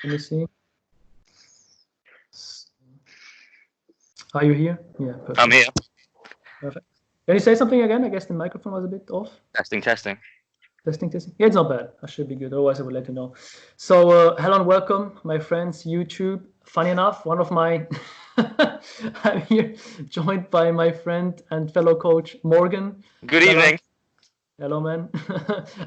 Let me see. Are you here? Yeah, perfect. I'm here. Perfect. Can you say something again? I guess the microphone was a bit off. Testing. Testing. Yeah, it's not bad. I should be good. Otherwise, I would let you know. So, hello and welcome, my friends, YouTube. Funny enough, one of my I'm here joined by my friend and fellow coach Morgan. Good evening. Hello, man.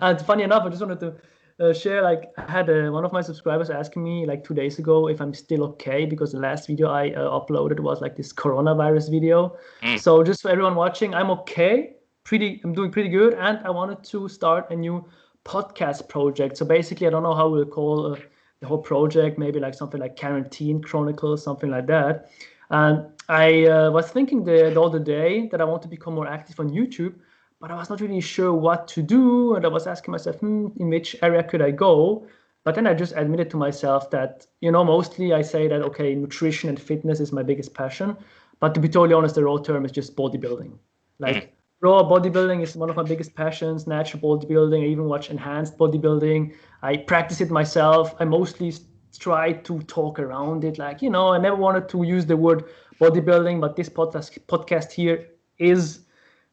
And funny enough, I just wanted to share. Like, I had one of my subscribers asking me like 2 days ago if I'm still okay because the last video I uploaded was like this coronavirus video. So, just for everyone watching, I'm okay. I'm doing pretty good, and I wanted to start a new podcast project. So basically, I don't know how we'll call the whole project. Maybe like something like Quarantine Chronicles, something like that. And I was thinking the other day that I want to become more active on YouTube, but I was not really sure what to do, and I was asking myself, in which area could I go? But then I just admitted to myself that, mostly I say that, okay, nutrition and fitness is my biggest passion. But to be totally honest, the raw term is just bodybuilding. Like, raw bodybuilding is one of my biggest passions, natural bodybuilding. I even watch enhanced bodybuilding. I practice it myself. I mostly try to talk around it. Like, I never wanted to use the word bodybuilding, but this podcast here is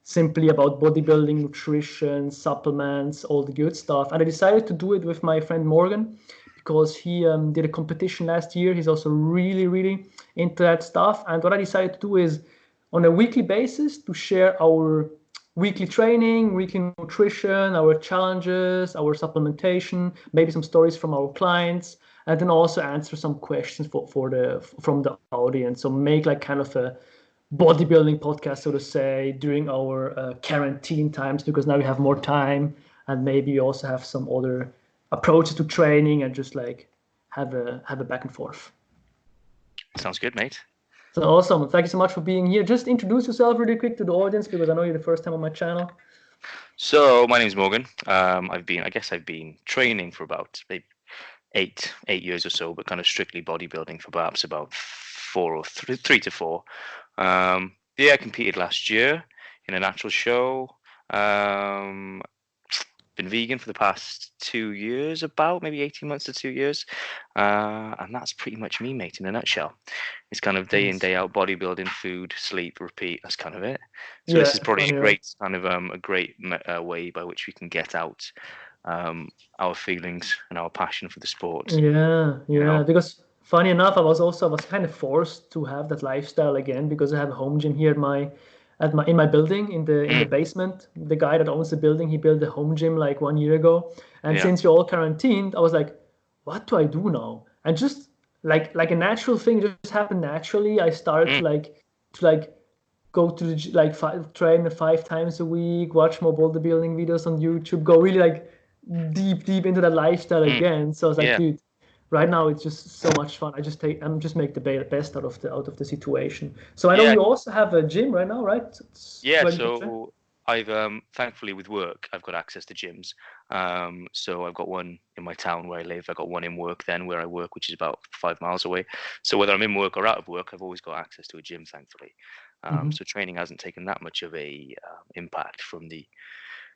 simply about bodybuilding, nutrition, supplements, all the good stuff. And I decided to do it with my friend Morgan because he did a competition last year. He's also really, really into that stuff. And what I decided to do is on a weekly basis to share our weekly training, weekly nutrition, our challenges, our supplementation, maybe some stories from our clients, and then also answer some questions from the audience. So make like kind of a bodybuilding podcast, so to say, during our quarantine times, because now we have more time, and maybe we also have some other approaches to training and just like have a back and forth. Sounds good, mate. So awesome. Thank you so much for being here. Just introduce yourself really quick to the audience because I know you're the first time on my channel. So my name is Morgan. I've been training for about maybe 8 years or so, but kind of strictly bodybuilding for perhaps about 3 to 4. I competed last year in a natural show. Been vegan for the past 2 years, about maybe 18 months to 2 years, and that's pretty much me, mate, in a nutshell. It's kind of day in, day out bodybuilding, food, sleep, repeat. That's kind of it. So this is probably a great kind of a great way by which we can get out our feelings and our passion for the sport. Yeah. Because funny enough, I was kind of forced to have that lifestyle again because I have a home gym here in my building in the basement. The guy that owns the building, he built a home gym like 1 year ago. And since we're all quarantined, I was like, what do I do now? And just like a natural thing just happened naturally. I started to go to the train 5 times a week, watch more bodybuilding videos on YouTube, go really like deep into that lifestyle again. So I was like, dude, right now it's just so much fun. I'm just make the best out of the situation. So I know you also have a gym right now, right? So I've thankfully with work I've got access to gyms. So I've got one in my town where I live. I've got one in work then where I work, which is about 5 miles away. So whether I'm in work or out of work, I've always got access to a gym, thankfully. So training hasn't taken that much of a impact from the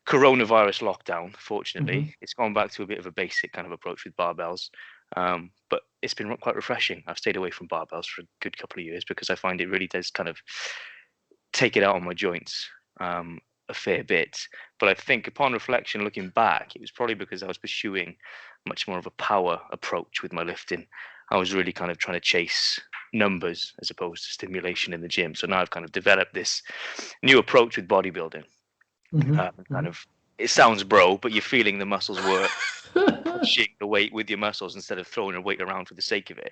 coronavirus lockdown. Fortunately, it's gone back to a bit of a basic kind of approach with barbells. But it's been quite refreshing. I've stayed away from barbells for a good couple of years because I find it really does kind of take it out on my joints a fair bit. But I think upon reflection, looking back, it was probably because I was pursuing much more of a power approach with my lifting. I was really kind of trying to chase numbers as opposed to stimulation in the gym. So now I've kind of developed this new approach with bodybuilding. Kind of, it sounds bro, but you're feeling the muscles work, pushing the weight with your muscles instead of throwing a weight around for the sake of it.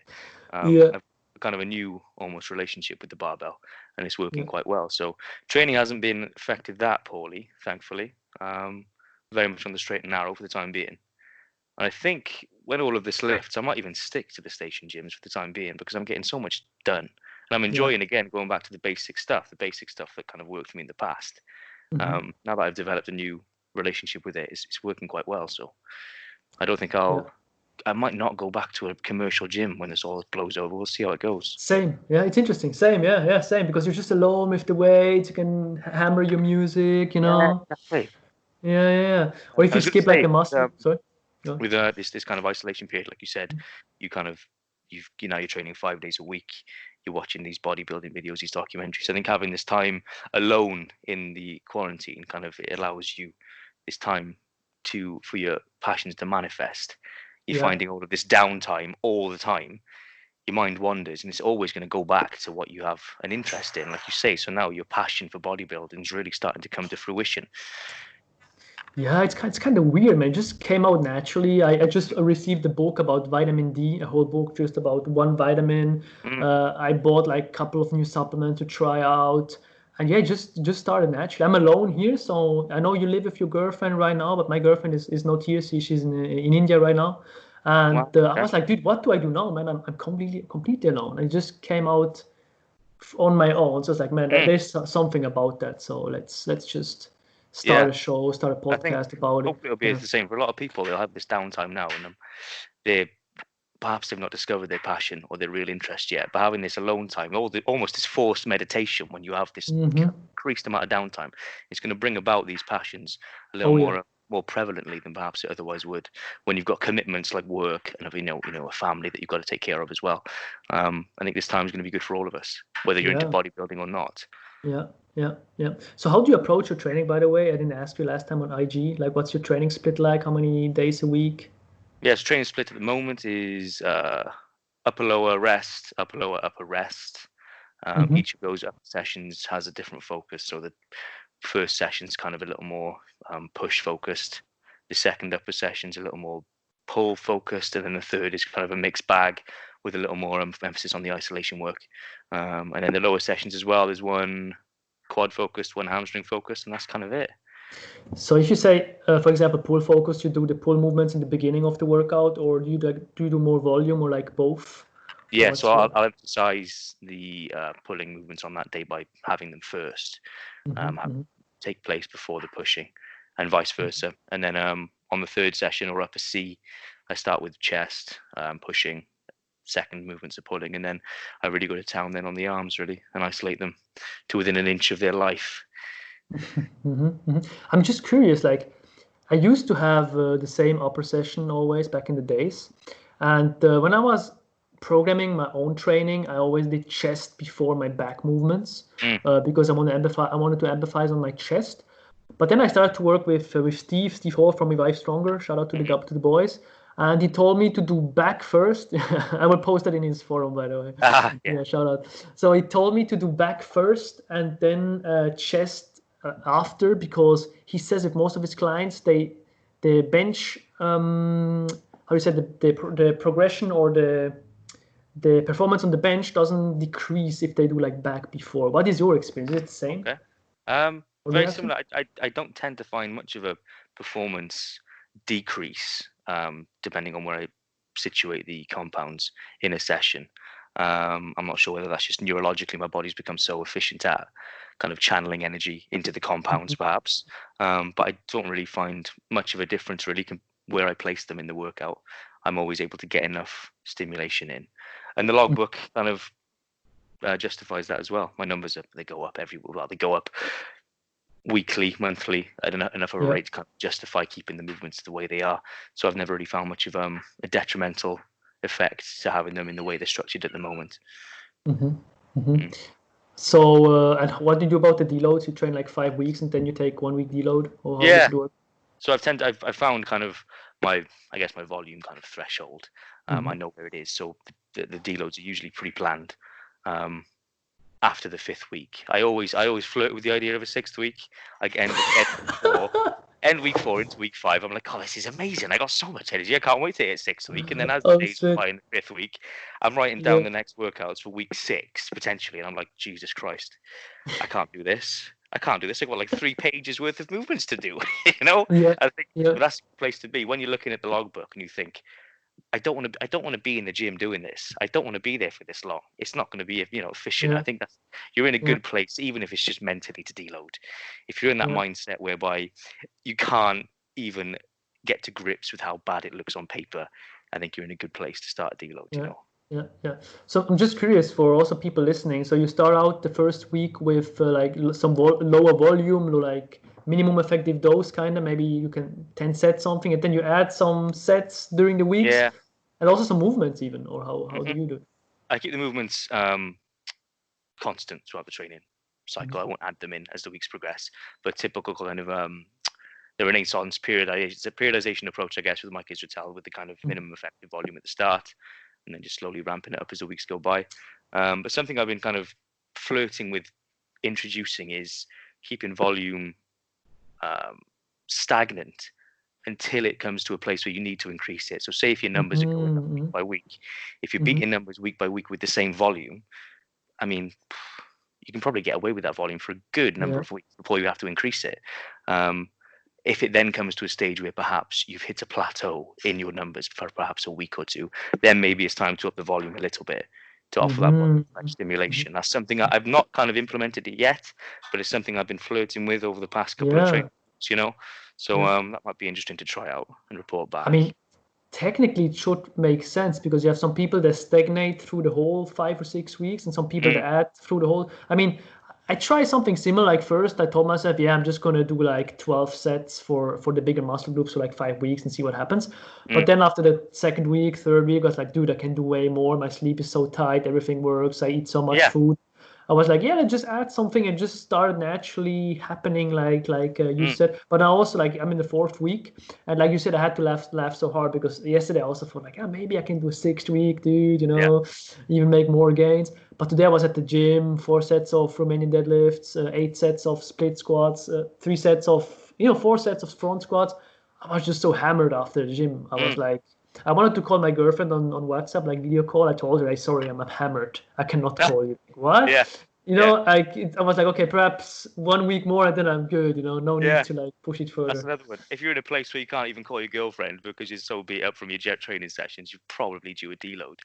I've kind of a new almost relationship with the barbell, and it's working quite well. So training hasn't been affected that poorly, thankfully. Very much on the straight and narrow for the time being. And I think when all of this lifts, I might even stick to the station gyms for the time being because I'm getting so much done. And I'm enjoying, again, going back to the basic stuff that kind of worked for me in the past. Now that I've developed a new relationship with it, it's working quite well. So I don't think I might not go back to a commercial gym when this all blows over. We'll see how it goes. Same. Yeah, it's interesting. Same. Yeah, same. Because you're just alone with the weights. You can hammer your music, Yeah, exactly. Yeah. Or if you skip like a muscle. Sorry. Yeah. with this kind of isolation period, like you said, you're training 5 days a week. You're watching these bodybuilding videos, these documentaries. I think having this time alone in the quarantine it allows you this time for your passions to manifest. You're Yeah. finding all of this downtime all the time. Your mind wanders, and it's always going to go back to what you have an interest in, like you say. So now your passion for bodybuilding is really starting to come to fruition. Yeah, it's kind of weird, man. It just came out naturally. I just received a book about vitamin D, a whole book just about one vitamin. Mm, I bought like a couple of new supplements to try out. And yeah, just started naturally. I'm alone here, so I know you live with your girlfriend right now, but my girlfriend is not here. She's in India right now. And wow. I was like, dude, what do I do now, man? I'm completely alone. I just came out on my own. So it's like, man, Mm, there's something about that. So let's just start yeah, a show, start a I think podcast about it. hopefully it'll be Yeah. the same for a lot of people. They'll have this downtime now, and they perhaps they've not discovered their passion or their real interest yet. But having this alone time, almost this forced meditation, when you have this increased amount of downtime, it's going to bring about these passions a little Oh yeah. more prevalently than perhaps it otherwise would when you've got commitments like work and a family that you've got to take care of as well. I think this time is going to be good for all of us, whether you're into Yeah. bodybuilding or not. Yeah. Yeah. Yeah. So how do you approach your training, by the way? I didn't ask you last time on IG. Like, what's your training split like? How many days a week? Yes, training split at the moment is upper lower rest, upper lower upper rest. Hmm. Each of those upper sessions has a different focus. So the first session's kind of a little more push focused. The second upper session's a little more pull focused, and then the third is kind of a mixed bag with a little more emphasis on the isolation work. And then the lower sessions as well, there's one quad focused, one hamstring focused, and that's kind of it. So if you say, for example, pull focus, you do the pull movements in the beginning of the workout, or do you do more volume, or like both? Or Yeah, so what's your? I'll emphasize the pulling movements on that day by having them first, Hmm. have Hmm. take place before the pushing, and vice versa. And then on the third session or upper C, I start with chest pushing, second movements of pulling, and then I really go to town then on the arms really and isolate them to within an inch of their life. Hmm. Hmm. I'm just curious, like I used to have the same upper session always back in the days. And when I was programming my own training, I always did chest before my back movements Mm, because I wanted to emphasize on my chest. But then I started to work with Steve Hall from Revive Stronger. Shout out to mhm. the boys. And he told me to do back first. I will post that in his forum, by the way. Yeah. Yeah, shout out. So he told me to do back first and then chest after, because he says if most of his clients the bench how you said the progression or the performance on the bench doesn't decrease if they do like back before. What is your experience? Is it the same? Okay. What do you Very have to? similar. I don't tend to find much of a performance decrease depending on where I situate the compounds in a session. I'm not sure whether that's just neurologically my body's become so efficient at kind of channeling energy into the compounds, perhaps. But I don't really find much of a difference really where I place them in the workout. I'm always able to get enough stimulation in, and the logbook kind of justifies that as well. My numbers they go up they go up weekly, monthly at enough of a Yeah. rate to kind of justify keeping the movements the way they are. So I've never really found much of a detrimental effect to having them in the way they're structured at the moment. Hmm. Hmm. Mm. So, and what do you do about the deloads? You train like 5 weeks and then you take 1 week deload, or how does Yeah. it work? So I've found kind of I guess my volume kind of threshold. I Hmm. know where it is. So the deloads are usually pre-planned. Um, After the fifth week, I always flirt with the idea of a sixth week. Like end week four into week five, I'm like, oh, this is amazing. I got so much energy. I can't wait to hit sixth week. And then as the Oh, days go sweet. by in the fifth week, I'm writing down Yeah. the next workouts for week six, potentially. And I'm like, Jesus Christ, I can't do this. I can't do this. I've got like 3 pages worth of movements to do. Yeah. I think Yeah. that's the place to be when you're looking at the logbook and you think, I don't want to be in the gym doing this. I don't want to be there for this long. It's not going to be efficient. I Yeah. think you're in a Yeah. good place, even if it's just mentally to deload. If you're in that Yeah. mindset whereby you can't even get to grips with how bad it looks on paper, I think you're in a good place to start a deload. Yeah. Yeah. So I'm just curious for also people listening. So you start out the first week with like some lower volume, like minimum effective dose, kind of. Maybe you can 10 sets something, and then you add some sets during the weeks, Yeah. and also some movements even. Or how do hmm you do it? I keep the movements constant throughout the training cycle. I Mhm. won't add them in as the weeks progress, but typical kind of the Renaissance periodization. It's a periodization approach, I guess, with Mike Israetel, with the kind of minimum effective volume at the start, and then just slowly ramping it up as the weeks go by. But something I've been kind of flirting with introducing is keeping volume stagnant until it comes to a place where you need to increase it. So say if your numbers are going up week Mhm. by week, if you're Mhm. beating numbers week by week with the same volume, I mean, you can probably get away with that volume for a good number Yeah. of weeks before you have to increase it. If it then comes to a stage where perhaps you've hit a plateau in your numbers for perhaps a week or two, then maybe it's time to up the volume a little bit to offer that volume Mhm. Mhm. stimulation. That's something I've not kind of implemented it yet, but it's something I've been flirting with over the past couple of Yeah. trainings, you know. So Yeah. that might be interesting to try out and report I back. mean, technically it should make sense because you have some people that stagnate through the whole 5 or 6 weeks and some people that Mm, add through the whole. I mean, I try something similar. Like first I told myself, yeah, I'm just gonna do like 12 sets for the bigger muscle groups for like 5 weeks and see what happens. But mm, then after the second week, third week, I was like, dude, I can do way more. My sleep is so tight, everything works. I eat so much yeah. food. I was like, yeah, let's just add something and just start naturally happening, like you Mm, said. But I also like I'm in the fourth week, and like you said, I had to laugh so hard because yesterday I also thought like, yeah, maybe I can do a sixth week, dude. yeah. Even make more gains. But today I was at the gym, 4 sets of Romanian deadlifts, 8 sets of split squats, 3 sets of 4 sets of front squats. I was just so hammered after the gym. I was Mm, like, I wanted to call my girlfriend on WhatsApp, like video call. I told her, "I sorry, I'm hammered. I cannot call you." Like, what? yeah. You Yeah. know, I was like, okay, perhaps one week more and then I'm good. No need Yeah. to like push it That's further. another one. If you're in a place where you can't even call your girlfriend because you're so beat up from your jet training sessions, you're probably due a deload.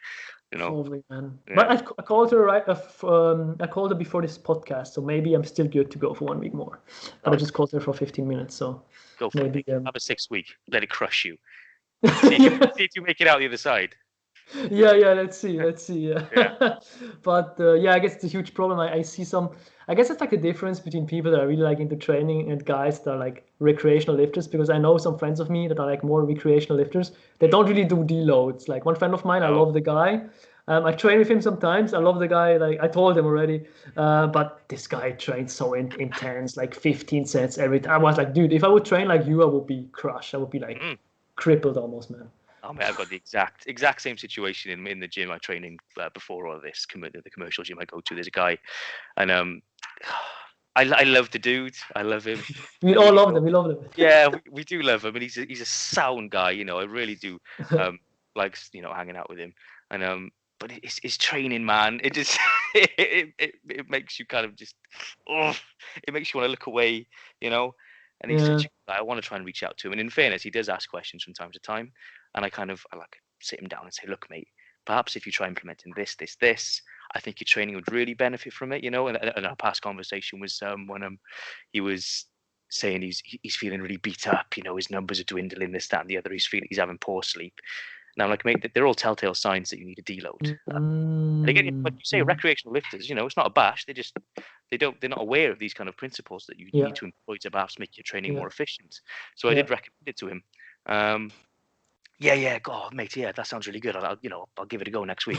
You know. Probably, man. But Yeah. I called her right. I called her before this podcast, so maybe I'm still good to go for one week more. But I Oh, just called her for 15 minutes, so go for it, maybe mate. Have a 6 week. Let it crush you. yeah. See if you make it out the other side. Yeah, let's see, Yeah. yeah. But yeah, I guess it's a huge problem. I see some. I guess it's like a difference between people that are really like into training and guys that are like recreational lifters, because I know some friends of me that are like more recreational lifters. They don't really do deloads. Like one friend of mine, I No. love the guy. I train with him sometimes. I love the guy. Like I told him already. But this guy trains so intense, like 15 sets every time. I was like, dude, if I would train like you, I would be crushed. I would be like Mm. crippled almost, man. Oh mate, I've got the exact same situation in the gym I train in before all this. The commercial gym I go to, there's a guy, and I love the dude. I love him. We I all really love do. them. We love them. Yeah, we do love him, and he's a sound guy. You know, I really do like hanging out with him, and but his training, man, it just it makes you kind of just oh, it makes you want to look away, you know. And he's Yeah. such a guy. I want to try and reach out to him. And in fairness, he does ask questions from time to time, and I like sit him down and say, look, mate, perhaps if you try implementing this, I think your training would really benefit from it, you know. And our past conversation was when he was saying he's feeling really beat up. You know, his numbers are dwindling, this, that, and the other. He's having poor sleep. And I'm like, mate, they're all telltale signs that you need a deload. And again, like you say, Mm-hmm. recreational lifters, it's not a bash. They're not aware of these kind of principles that you Yeah. need to employ to perhaps make your training Yeah. more efficient. So I Yeah. did recommend it to him. Um, yeah, God, mate, yeah, that sounds really good. I'll give it a go next week.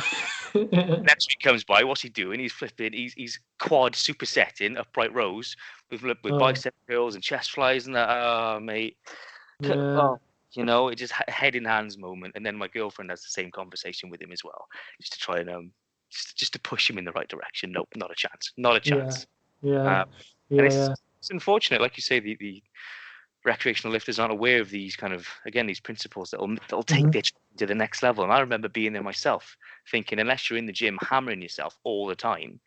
Next week comes by, what's he doing? He's flipping. He's quad supersetting upright rows with Oh, bicep curls and chest flies and that. Oh, mate. yeah. Oh, it just head in hands moment. And then my girlfriend has the same conversation with him as well, just to try and just to push him in the right direction. Nope, not a chance. Not a Yeah. chance. Yeah. Um, and Yeah. Yeah. it's unfortunate, like you say, the recreational lifters aren't aware of these kind of these principles that'll take Mm-hmm. their training to the next level. And I remember being there myself, thinking unless you're in the gym hammering yourself all the time,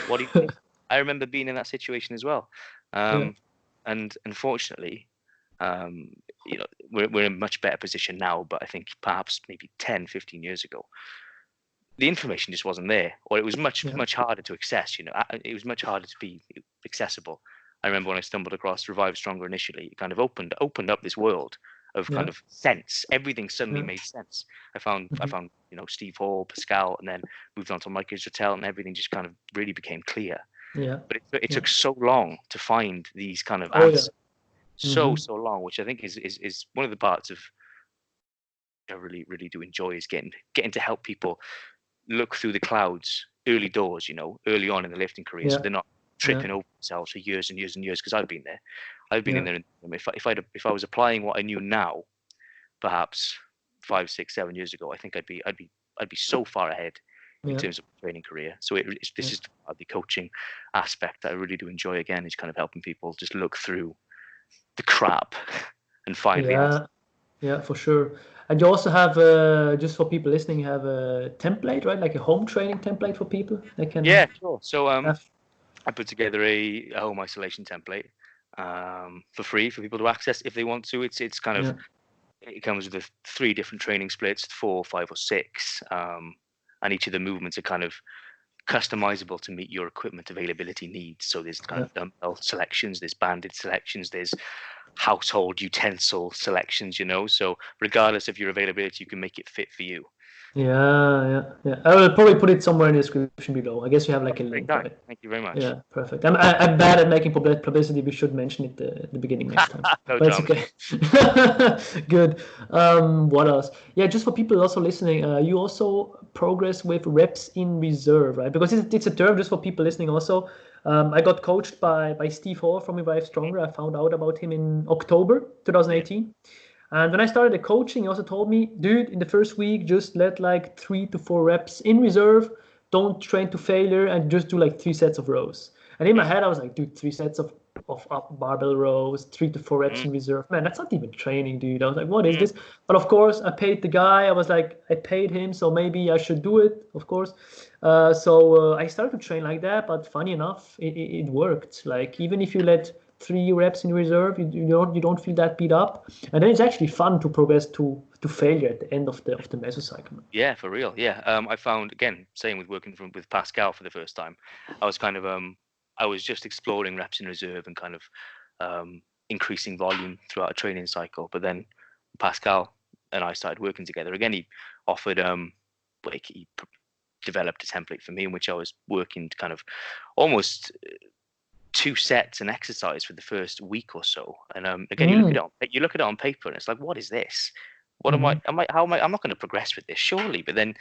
what do you think? I remember being in that situation as well, Yeah. and unfortunately, um, we're in a much better position now. But I think perhaps maybe 10, 15 years ago, the information just wasn't there, or it was Yeah. much harder to access. It was much harder to be accessible. I remember when I stumbled across Revive Stronger initially, it kind of opened up this world of Yeah. kind of sense. Everything suddenly Yeah. made sense. I found Steve Hall, Pascal, and then moved on to Michael Israetel, and everything just kind of really became clear. Yeah. But it Yeah. took so long to find these kind of Oh yeah. answers. So long, which I think is one of the parts of I really do enjoy, is getting to help people look through the clouds early doors, early on in the lifting career, so Yeah. they're not Yeah. tripping over themselves for years and years and years. Because I've been there, I've been Yeah. in there. If I was applying what I knew now, perhaps 5, 6, 7 years ago, I think I'd be so far ahead in Yeah. terms of training career. So this Yeah. is the coaching aspect that I really do enjoy. Again, is kind of helping people just look through the crap and find the answer. Yeah, for sure. And you also have, just for people listening, you have a template, right? Like a home training template for people. They can Yeah, sure. So have. I put together a home isolation template for free for people to access if they want to. It's kind of Yeah. it comes with 3 different training splits, 4, 5, or 6, and each of the movements are kind of customizable to meet your equipment availability needs. So there's kind Yeah. of dumbbell selections, there's banded selections, there's household utensil selections. So regardless of your availability, you can make it fit for you. Yeah. I will probably put it somewhere in the description below. I guess you have like a Very link, kind. right? Thank you very much. Yeah, perfect. I'm bad at making publicity. We should mention it at the beginning next time. No But it's dramas. okay. Good. What else? Yeah, just for people also listening, you also progress with reps in reserve, right? Because it's a term just for people listening also. I got coached by Steve Hall from Revive Stronger. I found out about him in October 2018. And when I started the coaching, he also told me, dude, in the first week, just let like 3 to 4 reps in reserve. Don't train to failure and just do like 3 sets of rows. And in my head, I was like, dude, 3 sets of up barbell rows, 3 to 4 reps in reserve. Man, that's not even training, dude. I was like, what is this? But of course, I paid the guy. I was like, I paid him, so maybe I should do it, of course. So I started to train like that. But funny enough, it worked. Like even if you let 3 reps in reserve, you don't feel that beat up, and then it's actually fun to progress to failure at the end of the mesocycle. Yeah, for real. Yeah. I found, again, same with working with Pascal for the first time. I was kind of I was just exploring reps in reserve and kind of increasing volume throughout a training cycle. But then Pascal and I started working together. Again, he offered like developed a template for me in which I was working kind of almost 2 sets an exercise for the first week or so. And again, you look at it on paper and it's like, what is this? What am I? I'm not going to progress with this, surely. But then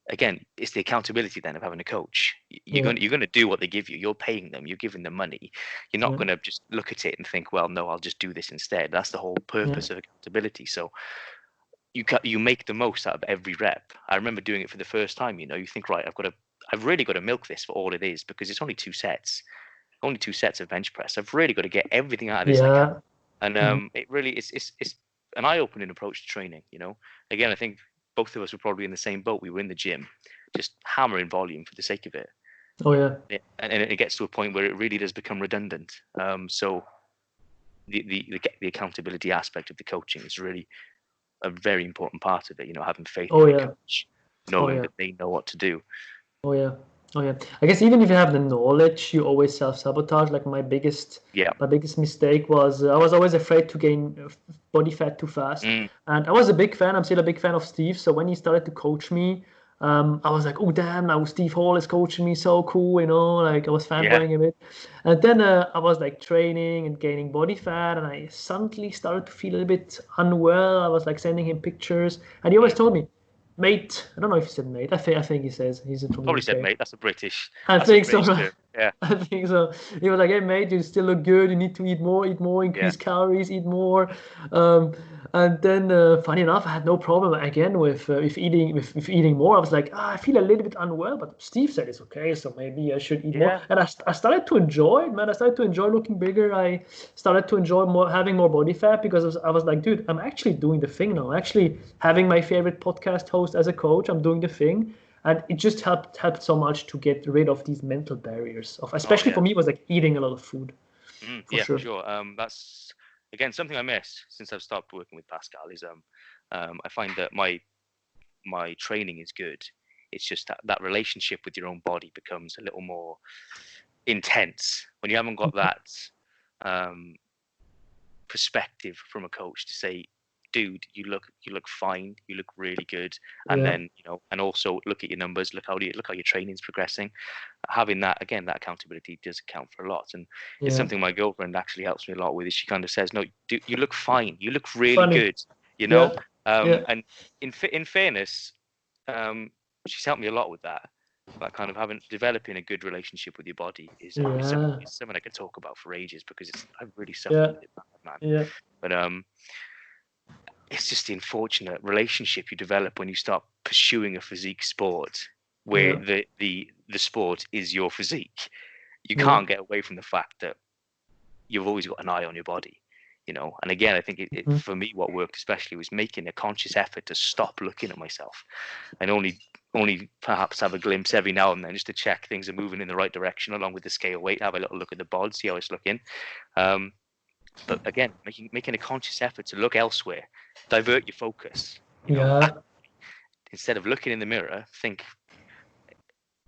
again, it's the accountability then of having a coach. You're going to do what they give you. You're paying them. You're giving them money. You're not going to just look at it and think, well, no, I'll just do this instead. That's the whole purpose of accountability. So you make the most out of every rep. I remember doing it for the first time. You think, right, I've really got to milk this for all it is, because it's only 2 sets. Only 2 sets of bench press. I've really got to get everything out of this I can. And it really it's an eye-opening approach to training. Again, I think both of us were probably in the same boat. We were in the gym, just hammering volume for the sake of it. Oh yeah. And it gets to a point where it really does become redundant. So the accountability aspect of the coaching is really a very important part of it. Having faith in your coach, knowing that they know what to do. Oh yeah. I guess even if you have the knowledge, you always self-sabotage. Like my biggest mistake was I was always afraid to gain body fat too fast. And I was a big fan. I'm still a big fan of Steve. So when he started to coach me, I was like, oh damn, now Steve Hall is coaching me, so cool, like I was fanboying a bit. And then I was like training and gaining body fat, and I suddenly started to feel a little bit unwell. I was like sending him pictures, and he always told me, mate. I don't know if he said mate. I think he says he's from the Probably UK. said mate. That's a British. I think so. Term. Yeah. I think so. He was like, "Hey mate, you still look good. You need to eat more, increase calories, eat more." And then, funny enough, I had no problem again with eating more. I was like, I feel a little bit unwell, but Steve said it's okay, so maybe I should eat more. And I started to enjoy it, man. I started to enjoy looking bigger. I started to enjoy having more body fat, because I was like, dude, I'm actually doing the thing now. I'm actually having my favorite podcast host as a coach. I'm doing the thing. And it just helped so much to get rid of these mental barriers especially for me, it was like eating a lot of food. For sure. That's again something I miss since I've stopped working with Pascal. Is I find that my training is good. It's just that relationship with your own body becomes a little more intense when you haven't got that perspective from a coach to say, dude, you look fine, you look really good. And then, and also look at your numbers, look how your training's progressing. Having that accountability does count for a lot. And it's something my girlfriend actually helps me a lot with. Is she kind of says, no, dude, you look fine, you look really good, And in fairness, she's helped me a lot with that. That kind of developing a good relationship with your body is something I could talk about for ages, because I've really suffered with it, man. But it's just the unfortunate relationship you develop when you start pursuing a physique sport where the sport is your physique. You can't get away from the fact that you've always got an eye on your body. And again, I think it for me, what worked especially was making a conscious effort to stop looking at myself and only perhaps have a glimpse every now and then just to check things are moving in the right direction along with the scale weight, have a little look at the bod, see how it's looking. But again, making a conscious effort to look elsewhere, divert your focus. Instead of looking in the mirror,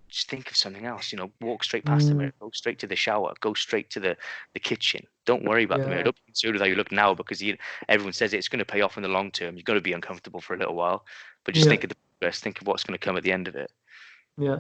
just think of something else, walk straight past the mirror, go straight to the shower, go straight to the kitchen. Don't worry about the mirror. Don't be concerned with how you look now, because everyone says it's going to pay off in the long term. You're going to be uncomfortable for a little while, but just think of the progress, think of what's going to come at the end of it. Yeah.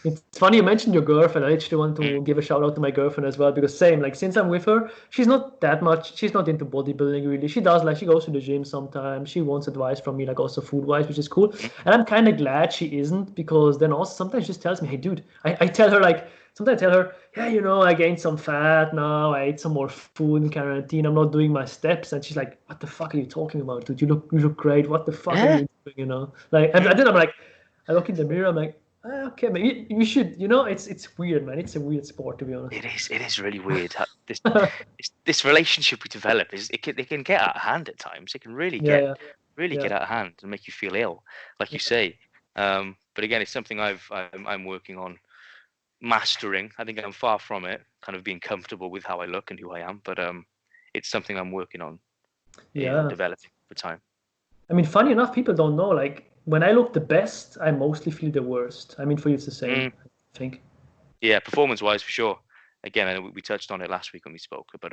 It's funny you mentioned your girlfriend. I actually want to give a shout out to my girlfriend as well, because same, like, since I'm with her, she's not into bodybuilding really. She goes to the gym sometimes. She wants advice from me, like also food wise, which is cool. And I'm kind of glad she isn't, because then also sometimes she just tells me, hey dude, I tell her, like, sometimes I tell her, yeah, I gained some fat now, I ate some more food in quarantine, I'm not doing my steps. And she's like, what the fuck are you talking about, dude? You look great. What the fuck are you doing, Like, and then I'm like, I look in the mirror, I'm like, okay, maybe you should. It's weird, man. It's a weird sport, to be honest. It is really weird. This relationship we develop it can get out of hand at times. It can really get out of hand and make you feel ill, like you say. But again, it's something I'm working on mastering. I think I'm far from it, kind of being comfortable with how I look and who I am. But it's something I'm working on, developing for time. I mean, funny enough, people don't know, like, when I look the best, I mostly feel the worst. I mean, for you it's the same, I think. Yeah, performance-wise, for sure. Again, I know we touched on it last week when we spoke, but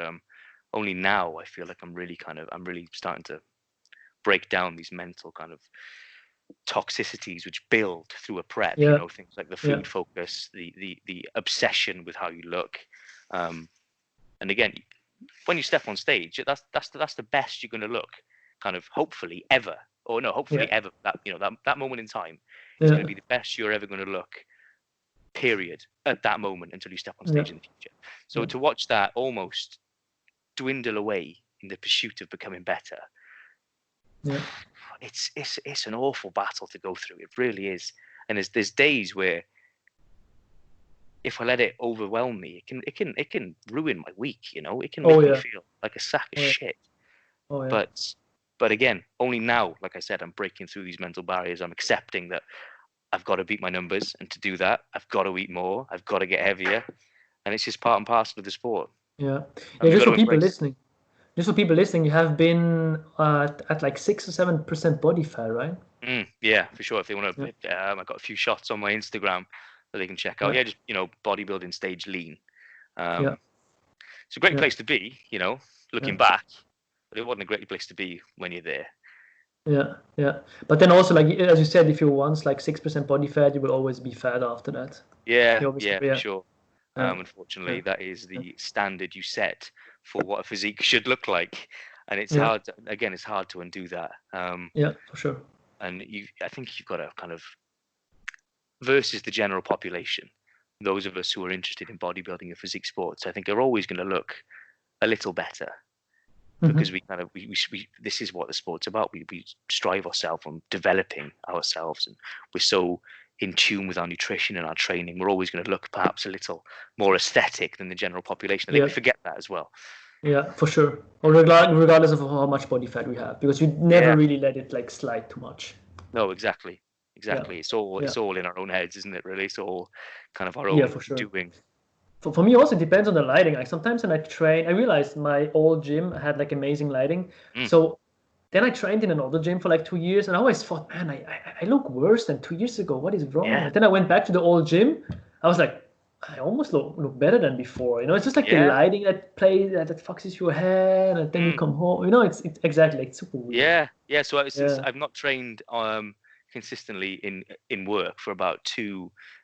only now I feel like I'm really starting to break down these mental kind of toxicities which build through a prep. Things like the food focus, the obsession with how you look, and again, when you step on stage, that's the best you're going to look, kind of hopefully ever. Or no, hopefully ever. That moment in time is going to be the best you're ever going to look, period, at that moment until you step on stage in the future. So to watch that almost dwindle away in the pursuit of becoming better, it's an awful battle to go through. It really is. And there's days where if I let it overwhelm me, it can ruin my week. It can make me feel like a sack of shit. But again, only now, like I said, I'm breaking through these mental barriers. I'm accepting that I've got to beat my numbers, and to do that, I've got to eat more. I've got to get heavier, and it's just part and parcel of the sport. Just for people listening, you have been at like 6 or 7% body fat, right? Yeah, for sure. If they want to, I've got a few shots on my Instagram that they can check out. Just bodybuilding stage lean. It's a great place to be. Looking back. But it wasn't a great place to be when you're there. Yeah. But then also, like, as you said, if you're once like 6% body fat, you will always be fat after that. Yeah, for sure. Unfortunately, that is the standard you set for what a physique should look like, and it's hard. It's hard to undo that. For sure. And I think you've got to kind of versus the general population. Those of us who are interested in bodybuilding and physique sports, I think, are always going to look a little better. Because we this is what the sport's about. We strive ourselves on developing ourselves, and we're so in tune with our nutrition and our training. We're always going to look perhaps a little more aesthetic than the general population. I think we forget that as well. Yeah, for sure. Or regardless of how much body fat we have, because you never really let it like slide too much. No, exactly. It's all in our own heads, isn't it? Really, it's all kind of our own doing. For me also, it depends on the lighting. Like sometimes when I train, I realized my old gym had like amazing lighting. So then I trained in another gym for like 2 years, and I always thought, man, I look worse than 2 years ago. What is wrong? And then I went back to the old gym. I was like, I almost look better than before. It's just like the Yeah. lighting that plays that fucks your head, and then you come home. It's exactly like super weird. Yeah. So Yeah. I've not trained consistently in work for about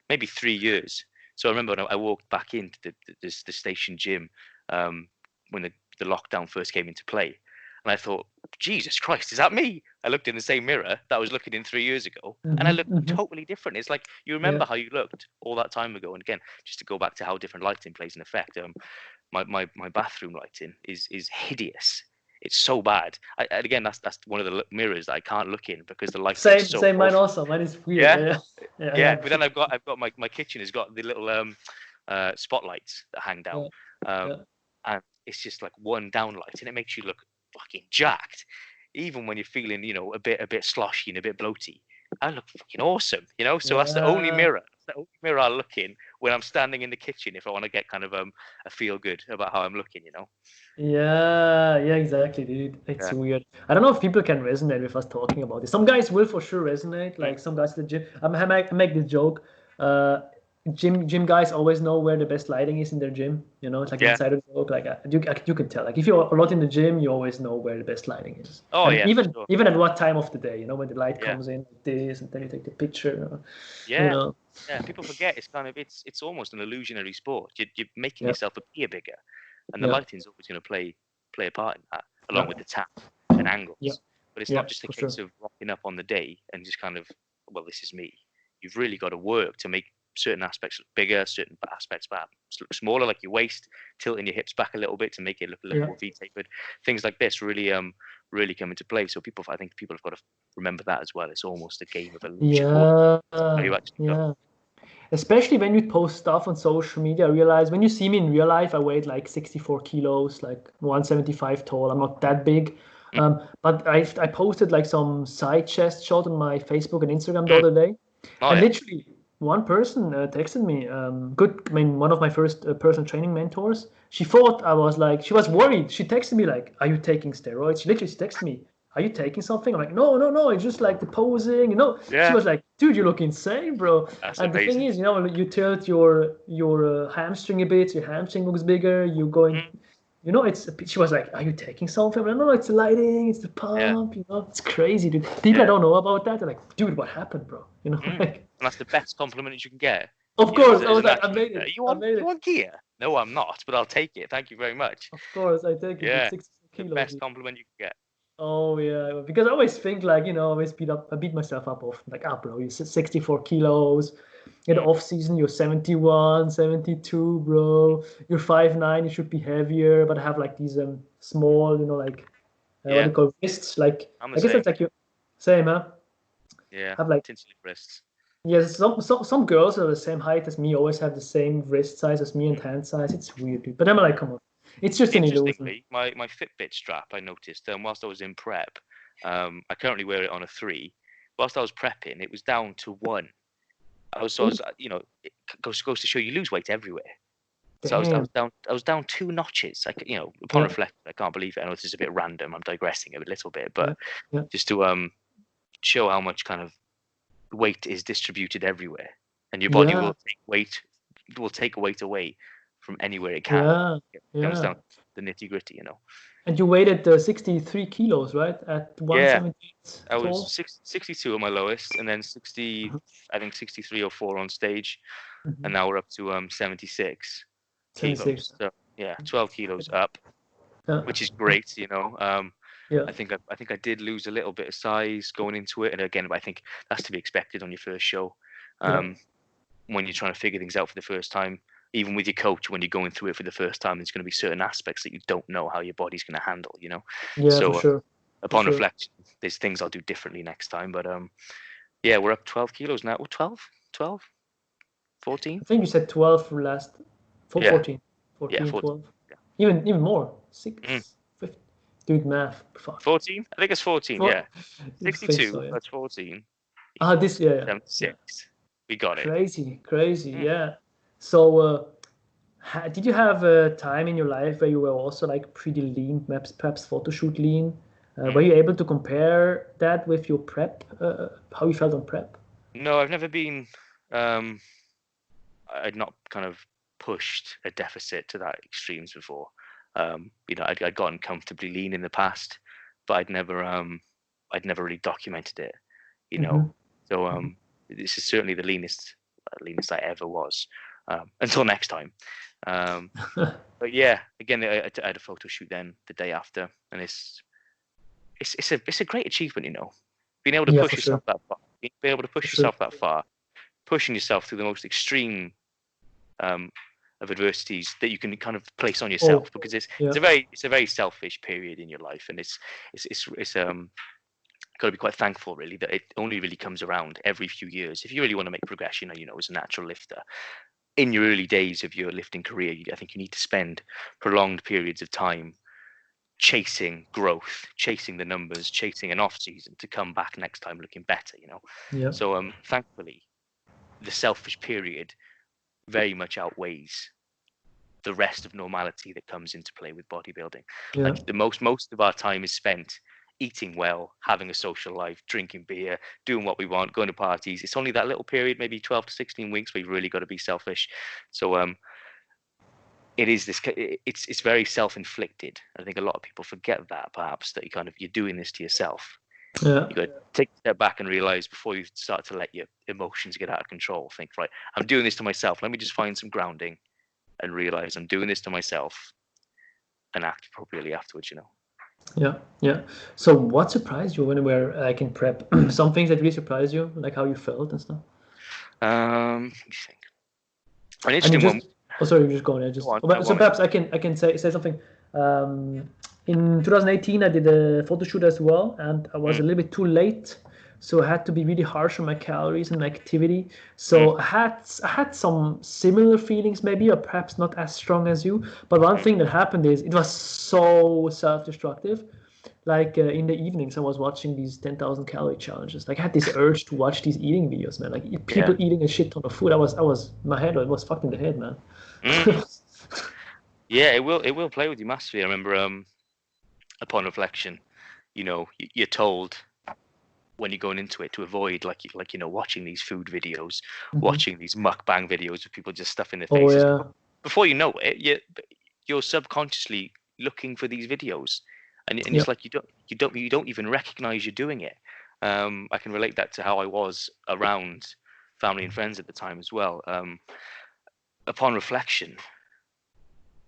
maybe 3 years. So I remember when I walked back into the station gym when the lockdown first came into play, and I thought, Jesus Christ, is that me? I looked in the same mirror that I was looking in 3 years ago, and I looked totally different. It's like you remember Yeah. how you looked all that time ago. And again, just to go back to how different lighting plays an effect, my bathroom lighting is hideous. It's so bad. And again, that's one of the mirrors that I can't look in because the lighting is so Same. Mine awful. also. Mine is weird. Yeah, Yeah. Yeah. yeah. Yeah. But then I've got my kitchen has got the little spotlights that hang down, Yeah. Yeah. and it's just like one downlight, and it makes you look fucking jacked, even when you're feeling a bit sloshy and a bit bloaty. I look fucking awesome. So that's the only Yeah. mirror. That's the only mirror I look in when I'm standing in the kitchen if I want to get kind of a feel good about how I'm looking. Yeah, exactly, dude. It's Yeah. weird. I don't know if people can resonate with us talking about this. Some guys will for sure resonate. Mm. Like some guys at the gym. I make this joke. Gym guys always know where the best lighting is in their gym. It's like an Yeah. insider joke. Like you can tell. Like if you're a lot in the gym, you always know where the best lighting is. Oh And yeah, for even sure. even at what time of the day. When the light Yeah. comes in like this, and then you take the picture. Yeah. Yeah. People forget it's almost an illusionary sport. You're making Yeah. yourself appear bigger, and the Yeah. lighting's always going to play a part in that, along Yeah. with the tap and Yeah. angles. But it's Yeah. not just a For case sure. of rocking up on the day and just kind of, well, this is me. You've really got to work to make certain aspects look bigger, certain aspects perhaps look smaller, like your waist, tilting your hips back a little bit to make it look a little Yeah. more V-tapered. Things like this really come into play. So I think people have got to remember that as well. It's almost a game of illusion. Yeah. How you actually look. Yeah. Especially when you post stuff on social media, I realize when you see me in real life, I weighed like 64 kilos, like 175 tall. I'm not that big. But I posted like some side chest shot on my Facebook and Instagram the Mm. other day. Oh And yeah. literally one person texted me, one of my first personal training mentors. She thought I was like, she was worried. She texted me like, are you taking steroids? She literally texted me, are you taking something? I'm like, no, it's just like the posing. She Yeah. was like, dude, you look insane, bro. That's And the thing amazing. is, you tilt your hamstring a bit. Your hamstring looks bigger. You're going. Mm. She was like, are you taking something? I'm like, no, it's the lighting, it's the Yeah. pump. It's crazy, dude. People that Yeah. don't know about that, they're like, dude, what happened, bro? Mm. Like. And that's the best compliment you can get. Of course, I As was an like, I athlete, made it. you I want made you it. want gear? No, I'm not, but I'll take it. Thank you very much. Of course, I take it. It's Yeah, 64 the kilos. best compliment you can get. Oh yeah, because I always think like, I always beat myself up often. Like, bro, you're 64 kilos. In the off season, you're 71, 72, bro. You're 5'9", you should be heavier. But I have like these small, like what do Yeah, you call wrists? Like, I'm the I guess same. that's like your same, huh? Yeah, Have like, tinsel wrists. yeah, some girls are the same height as me, always have the same wrist size as me and hand size. It's weird, dude. But I'm like, come on, it's just an illusion. Interestingly, my Fitbit strap, I noticed, whilst I was in prep, I currently wear it on a 3. Whilst I was prepping, it was down to 1. I was, it goes to show you lose weight everywhere. So Damn. I was down 2 notches. Upon Yeah. reflection, I can't believe it. I know this is a bit random. I'm digressing a little bit, but Yeah. just to show how much kind of weight is distributed everywhere, and your body Yeah. will take weight away from anywhere it can. Yeah. It comes Yeah. down to the nitty gritty, And you weighed 63 kilos, right? At Yeah, 178 I tall. was 62 at my lowest, and then 60, I think 63 or 4 on stage, and now we're up to 76 kilos. 76. So yeah, 12 kilos up, Yeah. which is great. Yeah. I think I did lose a little bit of size going into it, and again, I think that's to be expected on your first show. When you're trying to figure things out for the first time, even with your coach, when you're going through it for the first time, there's going to be certain aspects that you don't know how your body's going to handle. Yeah, So for sure. upon sure. reflection, there's things I'll do differently next time. But yeah, we're up 12 kilos now. 12, 14. I think you said 12 for last. Yeah. 14. Yeah, 14. 12. Yeah. Even more. 6. 50. Dude, math. Fuck. 14? I think it's 14. Yeah. 62 so, yeah. plus 14. This yeah. 76. Yeah. We got it. Crazy. Yeah. So, did you have a time in your life where you were also like pretty lean, perhaps photo shoot lean? Were you able to compare that with your prep? How you felt on prep? No, I've never been I'd not kind of pushed a deficit to that extremes before. I'd gotten comfortably lean in the past, but I'd never really documented it, Mm-hmm. So this is certainly the leanest I ever was, until next time. But yeah, again, I had a photo shoot then the day after, and it's a great achievement, being able to Yeah, push for sure. yourself that far, For sure. pushing yourself through the most extreme of adversities that you can kind of place on yourself, because it's a very selfish period in your life, and it's got to be quite thankful really that it only really comes around every few years. If you really want to make progression, as a natural lifter in your early days of your lifting career, I think you need to spend prolonged periods of time chasing growth, chasing the numbers, chasing an off season to come back next time looking better. Yeah. So thankfully the selfish period very much outweighs the rest of normality that comes into play with bodybuilding. Yeah. Like the most of our time is spent eating well, having a social life, drinking beer, doing what we want, going to parties. It's only that little period, maybe 12 to 16 weeks, where you've really got to be selfish. So it is this. It's very self-inflicted. I think a lot of people forget that, perhaps, that you're doing this to yourself. Yeah. You got to take a step back and realize before you start to let your emotions get out of control. Think, right, I'm doing this to myself. Let me just find some grounding and realize I'm doing this to myself, and act appropriately afterwards. Yeah. Yeah. So what surprised you when you were like in prep? Some things that really surprised you, like how you felt and stuff. Let me think. An And you interesting one. just, oh sorry, you just go on. Yeah, Go just on. No, go so on, mate. perhaps I can say something. In 2018, I did a photo shoot as well, and I was a little bit too late, so I had to be really harsh on my calories and my activity. So I had some similar feelings maybe, or perhaps not as strong as you. But one thing that happened is it was so self-destructive. Like in the evenings, I was watching these 10,000 calorie challenges. Like I had this urge to watch these eating videos, man. Like people eating a shit ton of food. My head was fucked in the head, man. Yeah, it will play with you massively. I remember upon reflection, you're told when you're going into it to avoid watching these food videos, watching these mukbang videos of people just stuffing their Oh faces. yeah, Before you know it, you're subconsciously looking for these videos, and yeah, it's like you don't even recognize you're doing it. I can relate that to how I was around family and friends at the time as well. Upon reflection,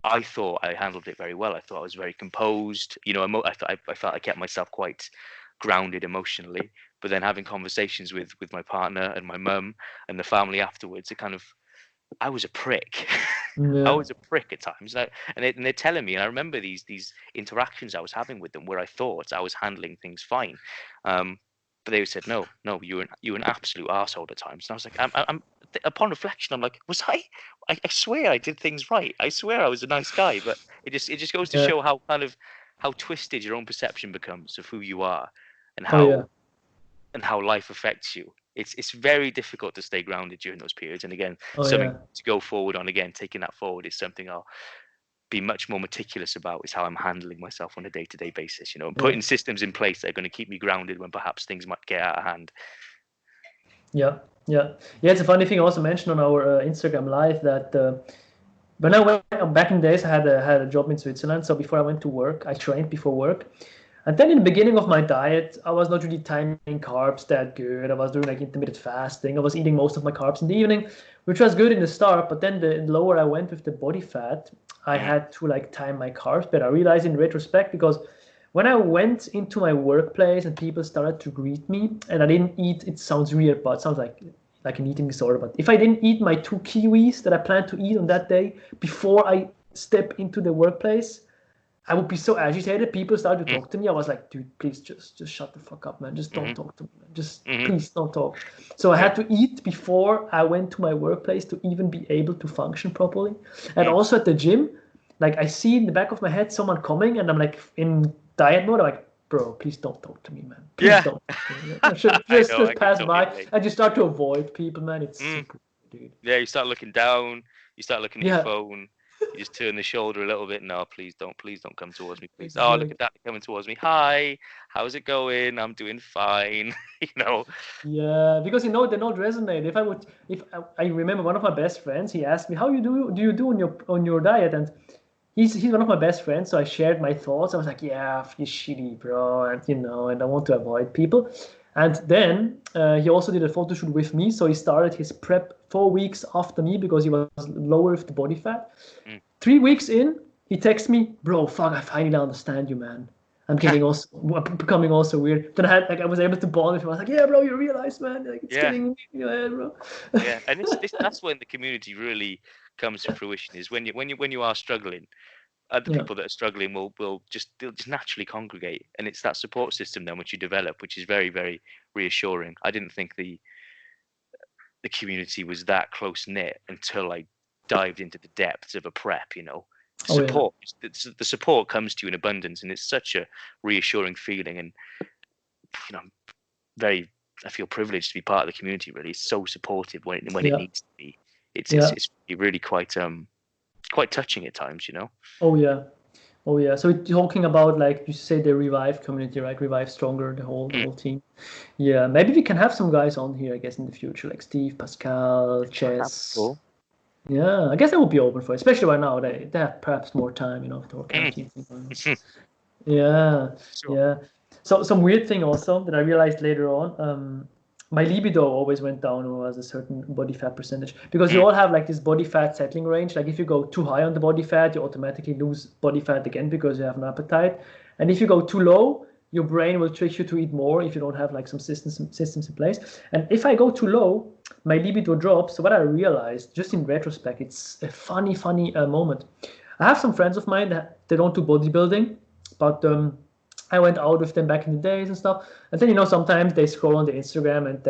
I thought I handled it very well. I thought I was very composed. I felt I kept myself quite grounded emotionally. But then having conversations with my partner and my mum and the family afterwards, I was a prick. I yeah, was a prick at times, and they're telling me, and I remember these interactions I was having with them where I thought I was handling things fine, but they said no, you're an absolute arsehole at times. And I was like, I'm upon reflection, I'm like, was I? I swear I did things right. I swear I was a nice guy, but it just goes to yeah. show how twisted your own perception becomes of who you are, and Oh yeah, how life affects you. It's very difficult to stay grounded during those periods. And again, oh something yeah, to go forward on. Again, taking that forward is something I'll be much more meticulous about, is how I'm handling myself on a day-to-day basis, and yeah, putting systems in place that are going to keep me grounded when perhaps things might get out of hand. yeah, yeah. Yeah, it's a funny thing I also mentioned on our Instagram live that when I went back in the days, I had a job in Switzerland. So before I went to work, I trained before work. And then in the beginning of my diet, I was not really timing carbs that good. I was doing like intermittent fasting. I was eating most of my carbs in the evening, which was good in the start. But then the lower I went with the body fat, I had to like time my carbs better. I realized in retrospect, because when I went into my workplace and people started to greet me and I didn't eat, it sounds weird, but it sounds like an eating disorder. But if I didn't eat my 2 kiwis that I planned to eat on that day before I step into the workplace, I would be so agitated. People started to talk to me. I was like, dude, please just shut the fuck up, man. Just don't talk to me, man. Just please don't talk. So I had to eat before I went to my workplace to even be able to function properly. And also at the gym, like I see in the back of my head someone coming and I'm like in diet mode. I'm like, bro, please don't talk to me, man. Please don't talk to me. Just pass by and just start to avoid people, man. It's super, dude. Yeah, you start looking down, you start looking at your phone. You just turn the shoulder a little bit. No, please don't come towards me, please. Oh, look Exactly. at that coming towards me. Hi, how's it going? I'm doing fine. Yeah, because they don't resonate. If I remember one of my best friends, he asked me, "How do you do on your diet?" And he's one of my best friends, so I shared my thoughts. I was like, "Yeah, you're shitty, bro," and I want to avoid people. And then he also did a photo shoot with me, so he started his prep 4 weeks after me because he was lower with the body fat. Mm. 3 weeks in, he texts me, "Bro, fuck, I finally understand you, man. I'm becoming also weird." Then I was able to bond with him. I was like, "Yeah, bro, you realize, man, like it's Yeah, getting in your head, bro." yeah, and that's when the community really comes to fruition. Is when you are struggling, other Yeah. people that are struggling they'll just naturally congregate, and it's that support system then which you develop, which is very, very reassuring. I didn't think the community was that close knit until I dived into the depths of a prep. Oh yeah. Support, the support comes to you in abundance, and it's such a reassuring feeling. And you know, very, I feel privileged to be part of the community. Really, it's so supportive when it Yeah. needs to be. Yeah. It's really quite touching at times. Oh yeah. Oh yeah. So talking about like you say the Revive community, right? Revive Stronger, the Mm. whole team. Yeah, maybe we can have some guys on here, I guess, in the future, like Steve, Pascal, That'd be Chess. cool. Yeah, I guess I would be open for it, especially right now. They have perhaps more time, with the whole Mm. quarantine thing going on. Yeah, Sure. yeah. So some weird thing also that I realized later on, my libido always went down when I was a certain body fat percentage because you Mm. all have like this body fat settling range. Like if you go too high on the body fat, you automatically lose body fat again because you have an appetite. And if you go too low, your brain will trick you to eat more if you don't have like some systems in place. And if I go too low, my libido drops. So what I realized, just in retrospect, it's a funny moment. I have some friends of mine that they don't do bodybuilding, but I went out with them back in the days and stuff. And then sometimes they scroll on the Instagram and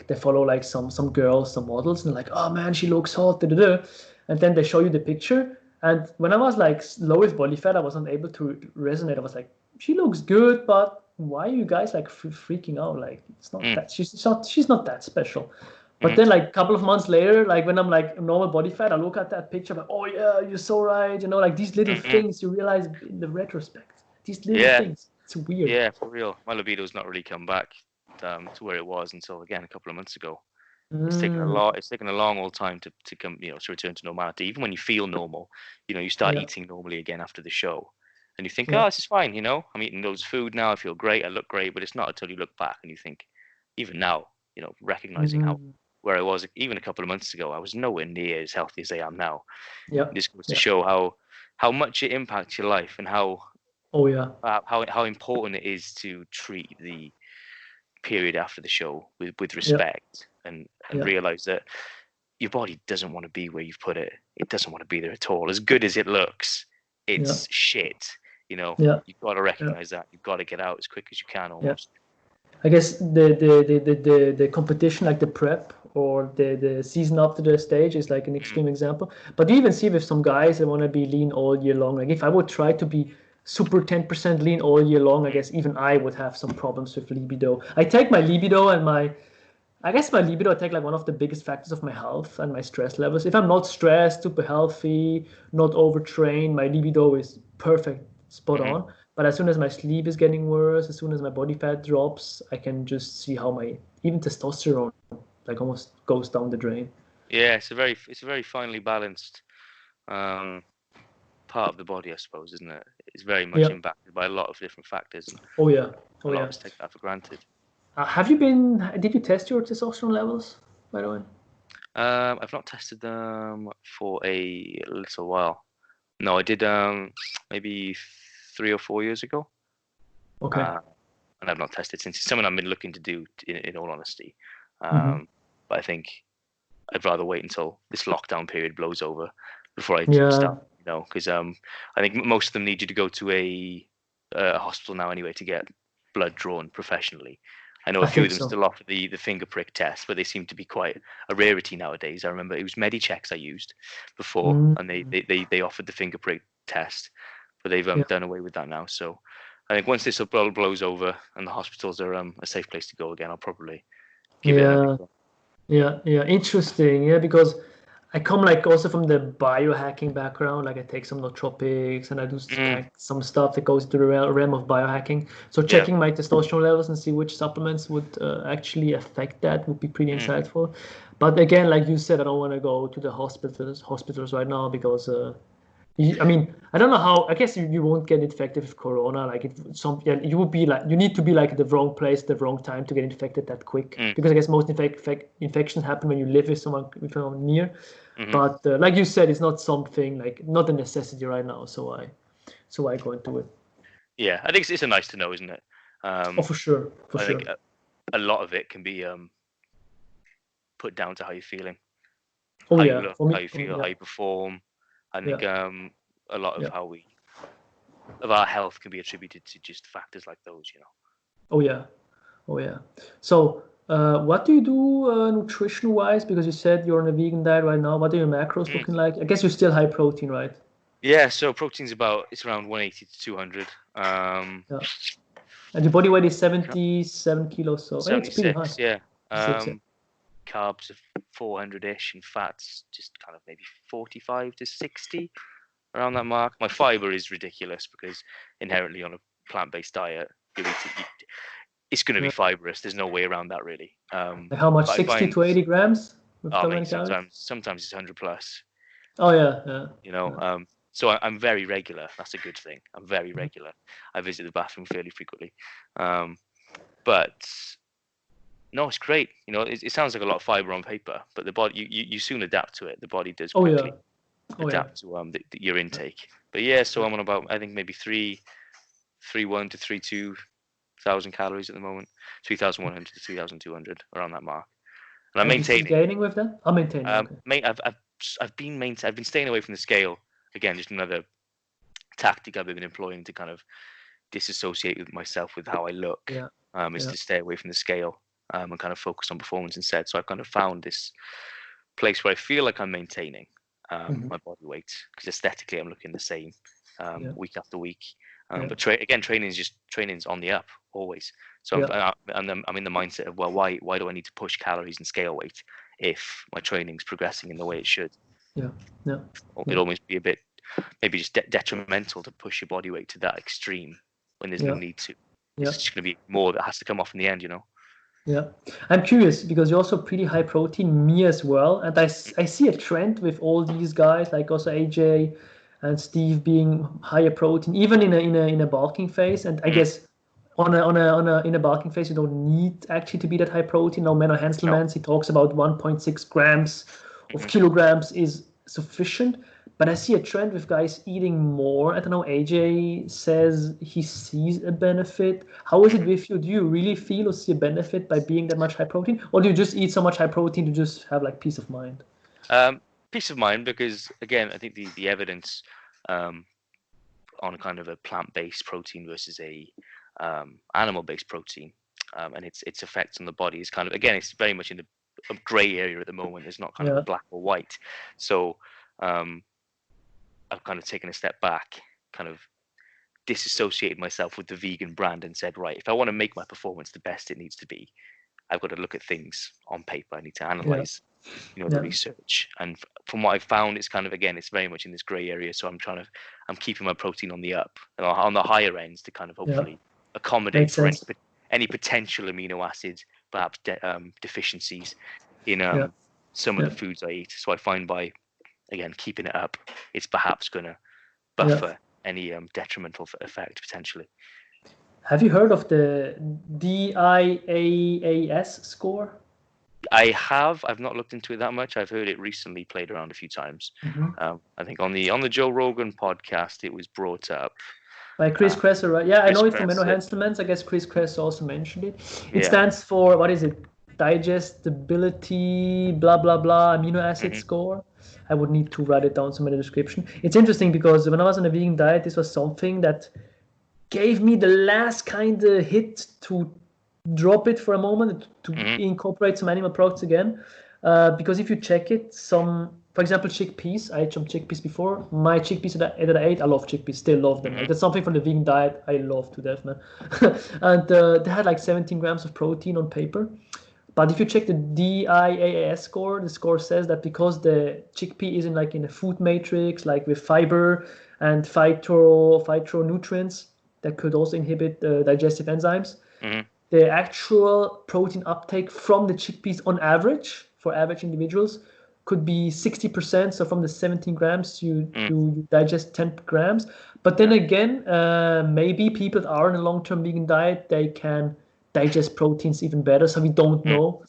they follow like some girls, some models, and like, oh man, she looks hot, da da da. And then they show you the picture. And when I was like low with body fat, I wasn't able to resonate. I was like, she looks good, but why are you guys like freaking out? Like it's not Mm. that she's not that special. But Mm. then like a couple of months later, like when I'm like normal body fat, I look at that picture, I'm like, oh yeah, you're so right. Like these little Mm. things you realize in the retrospect. These little Yeah, things. It's weird. yeah, for real. My libido's not really come back to where it was until again a couple of months ago. It's taken a Mm, lot. It's taken a long old time to come, to return to normality. Even when you feel normal, you start yeah, eating normally again after the show, and you think, yeah. oh, this is fine. I'm eating loads of food now. I feel great. I look great. But it's not until you look back and you think, even now, recognizing how Mm, where I was even a couple of months ago, I was nowhere near as healthy as I am now. yeah, It just goes to yeah. show how much it impacts your life and Oh yeah, how important it is to treat the period after the show with yeah, respect and yeah, realize that your body doesn't want to be where you've put it. It doesn't want to be there at all. As good as it looks, yeah, it's shit. yeah, You've got to yeah, recognize that. You've got to get out as quick as you can yeah. almost. I guess the competition, like the prep or the season after the stage, is like an Mm. extreme example. But you even see with some guys that want to be lean all year long. Like if I would try to be super 10% lean all year long, I Mm. guess even I would have some problems with libido. I take my libido and I guess my libido, I take like one of the biggest factors of my health and my stress levels. If I'm not stressed, super healthy, not overtrained, my libido is perfect, spot Hmm. on. But as soon as my sleep is getting worse, as soon as my body fat drops, I can just see how my even testosterone like almost goes down the drain. Yeah, it's a very finely balanced um, part of the body, I suppose, isn't it? It's very much Yeah. impacted by a lot of different factors, and Oh yeah. a Oh lot of yeah. us take that for granted. Did you test your testosterone levels, by the way? I've not tested them for a little while. No, I did maybe 3 or 4 years ago, Okay. uh, and I've not tested since. It's something I've been looking to do, in all honesty. Hmm. But I think I'd rather wait until this lockdown period blows over before I Yeah, start. Because I think most of them need you to go to a hospital now anyway to get blood drawn professionally. I know a I few of think them so. still offer the finger prick test, but they seem to be quite a rarity nowadays. I remember it was Medichecks I used before, Mm, and they offered the finger prick test, but they've yeah. done away with that now. So I think once this blows over and the hospitals are a safe place to go again, I'll probably give it another Yeah. go. Yeah, yeah, interesting. Yeah, because I come like also from the biohacking background. Like I take some nootropics and I do Mm, like some stuff that goes into the realm of biohacking. So yeah. checking my testosterone levels and see which supplements would actually affect that would be pretty Mm, insightful. But again, like you said, I don't want to go to the hospitals right now because I mean, I don't know how. I guess you won't get infected with corona. Like yeah, you would be like you need to be like at the wrong place, the wrong time to get infected that quick. mm, Because I guess most infections happen when you live with someone near. hmm. But like you said, it's not something like not a necessity right now. So I go into it. Yeah, I think it's a nice to know, isn't it? Oh, for sure, for I think sure. a lot of it can be put down to how you're feeling, Oh how you yeah, look, how for you me, feel, how yeah, you perform. I think yeah, a lot of yeah. how of our health can be attributed to just factors like those, you know. Oh yeah, oh yeah. So what do you do nutrition wise? Because you said you're on a vegan diet right now. What are your macros Mm. looking like? I guess you're still high protein, right? Yeah, so protein's it's around 180 to 200. Yeah. And your body weight is 77 kilos, so it's pretty high. 76, yeah. 6, yeah. Carbs of 400-ish and fats just kind of maybe 45 to 60 around that mark. My fiber is ridiculous because inherently on a plant-based diet, it's going to be Yeah. fibrous. There's no way around that really. Like how much? But I 60 find, to 80 grams with oh that mate, many calories? sometimes it's 100 plus. Oh yeah, yeah, You know, yeah. so I'm very regular. That's a good thing. I'm very Mhm. regular. I visit the bathroom fairly frequently, um, but no, it's great. You know, it sounds like a lot of fiber on paper, but the body you soon adapt to it. The body does Oh yeah, quickly oh yeah, adapt to your intake. But yeah, so yeah. I'm on about I think maybe 3.1 to 3.2 thousand calories at the moment, 3,100 to 3,200 around that mark, and I'm And you're still maintaining. gaining with that? I'm maintaining. Okay. Mate, I've been staying away from the scale again. Just another tactic I've been employing to kind of disassociate with myself with how I look. Yeah, Is yeah. to stay away from the scale and kind of focus on performance instead. So I've kind of found this place where I feel like I'm maintaining Hmm. my body weight because aesthetically I'm looking the same Yeah, week after week. yeah, But again, training's on the up always. So yeah, I'm in the mindset of well, why do I need to push calories and scale weight if my training's progressing in the way it should? yeah, yeah, It'd yeah, almost be a bit maybe just detrimental to push your body weight to that extreme when there's no yeah, need to. It's yeah. just going to be more that has to come off in the end, you know. Yeah, I'm curious because you're also pretty high protein, me as well, and I see a trend with all these guys, like also AJ and Steve being higher protein, even in a bulking phase. And I Mm, guess in a bulking phase, you don't need actually to be that high protein. Now, Menno no. Henselmans, he talks about 1.6 grams of Hmm. kilograms is sufficient. But I see a trend with guys eating more. I don't know. AJ says he sees a benefit. How is it Hmm. with you? Do you really feel or see a benefit by being that much high protein, or do you just eat so much high protein to just have like peace of mind? Um, Peace of mind because again, I think the evidence um, on kind of a plant-based protein versus a animal-based protein and its effects on the body is kind of again it's very much in the a grey area at the moment. It's not kind of a Yeah, black or white. So um, I've kind of taken a step back, kind of disassociated myself with the vegan brand and said, right, if I want to make my performance the best it needs to be, I've got to look at things on paper. I need to yeah, analyze, the yeah, research. And from what I've found, it's kind of again, it's very much in this grey area. So I'm keeping my protein on the up and on the higher ends to kind of yeah. hopefully accommodate Makes for sense. any potential amino acids, perhaps deficiencies in Yeah, some of the yeah, foods I eat. So I find by again keeping it up, it's perhaps going to yeah. buffer any detrimental effect potentially. Have you heard of the DIAAS score? I've not looked into it that much. I've heard it recently played around a few times. Hmm. I think on the Joe Rogan podcast, it was brought up. By Chris Uh, Kresser, right? Yeah, I Chris know it from Menno Kress, Henselmans. I guess Chris Kresser also mentioned it. It yeah. stands for, what is it? Digestibility, blah, blah, blah, amino acid Hmm. score. I would need to write it down somewhere in the description. It's interesting because when I was on a vegan diet, this was something that gave me the last kind of hit to drop it for a moment, to Hmm. incorporate some animal products again. Because if you check it, for example, chickpeas, I ate some chickpeas before. My chickpeas that I ate, I love chickpeas, still love them. Hmm. Like that's something from the vegan diet I love to death, man. And they had like 17 grams of protein on paper. But if you check the DIAAS score, the score says that because the chickpea isn't like in a food matrix, like with fiber and phytonutrients that could also inhibit digestive enzymes, the actual protein uptake from the chickpeas on average, for average individuals, could be 60%. So from the 17 grams, you digest 10 grams. But then again, maybe people that are in a long-term vegan diet, they can digest proteins even better. So we don't know.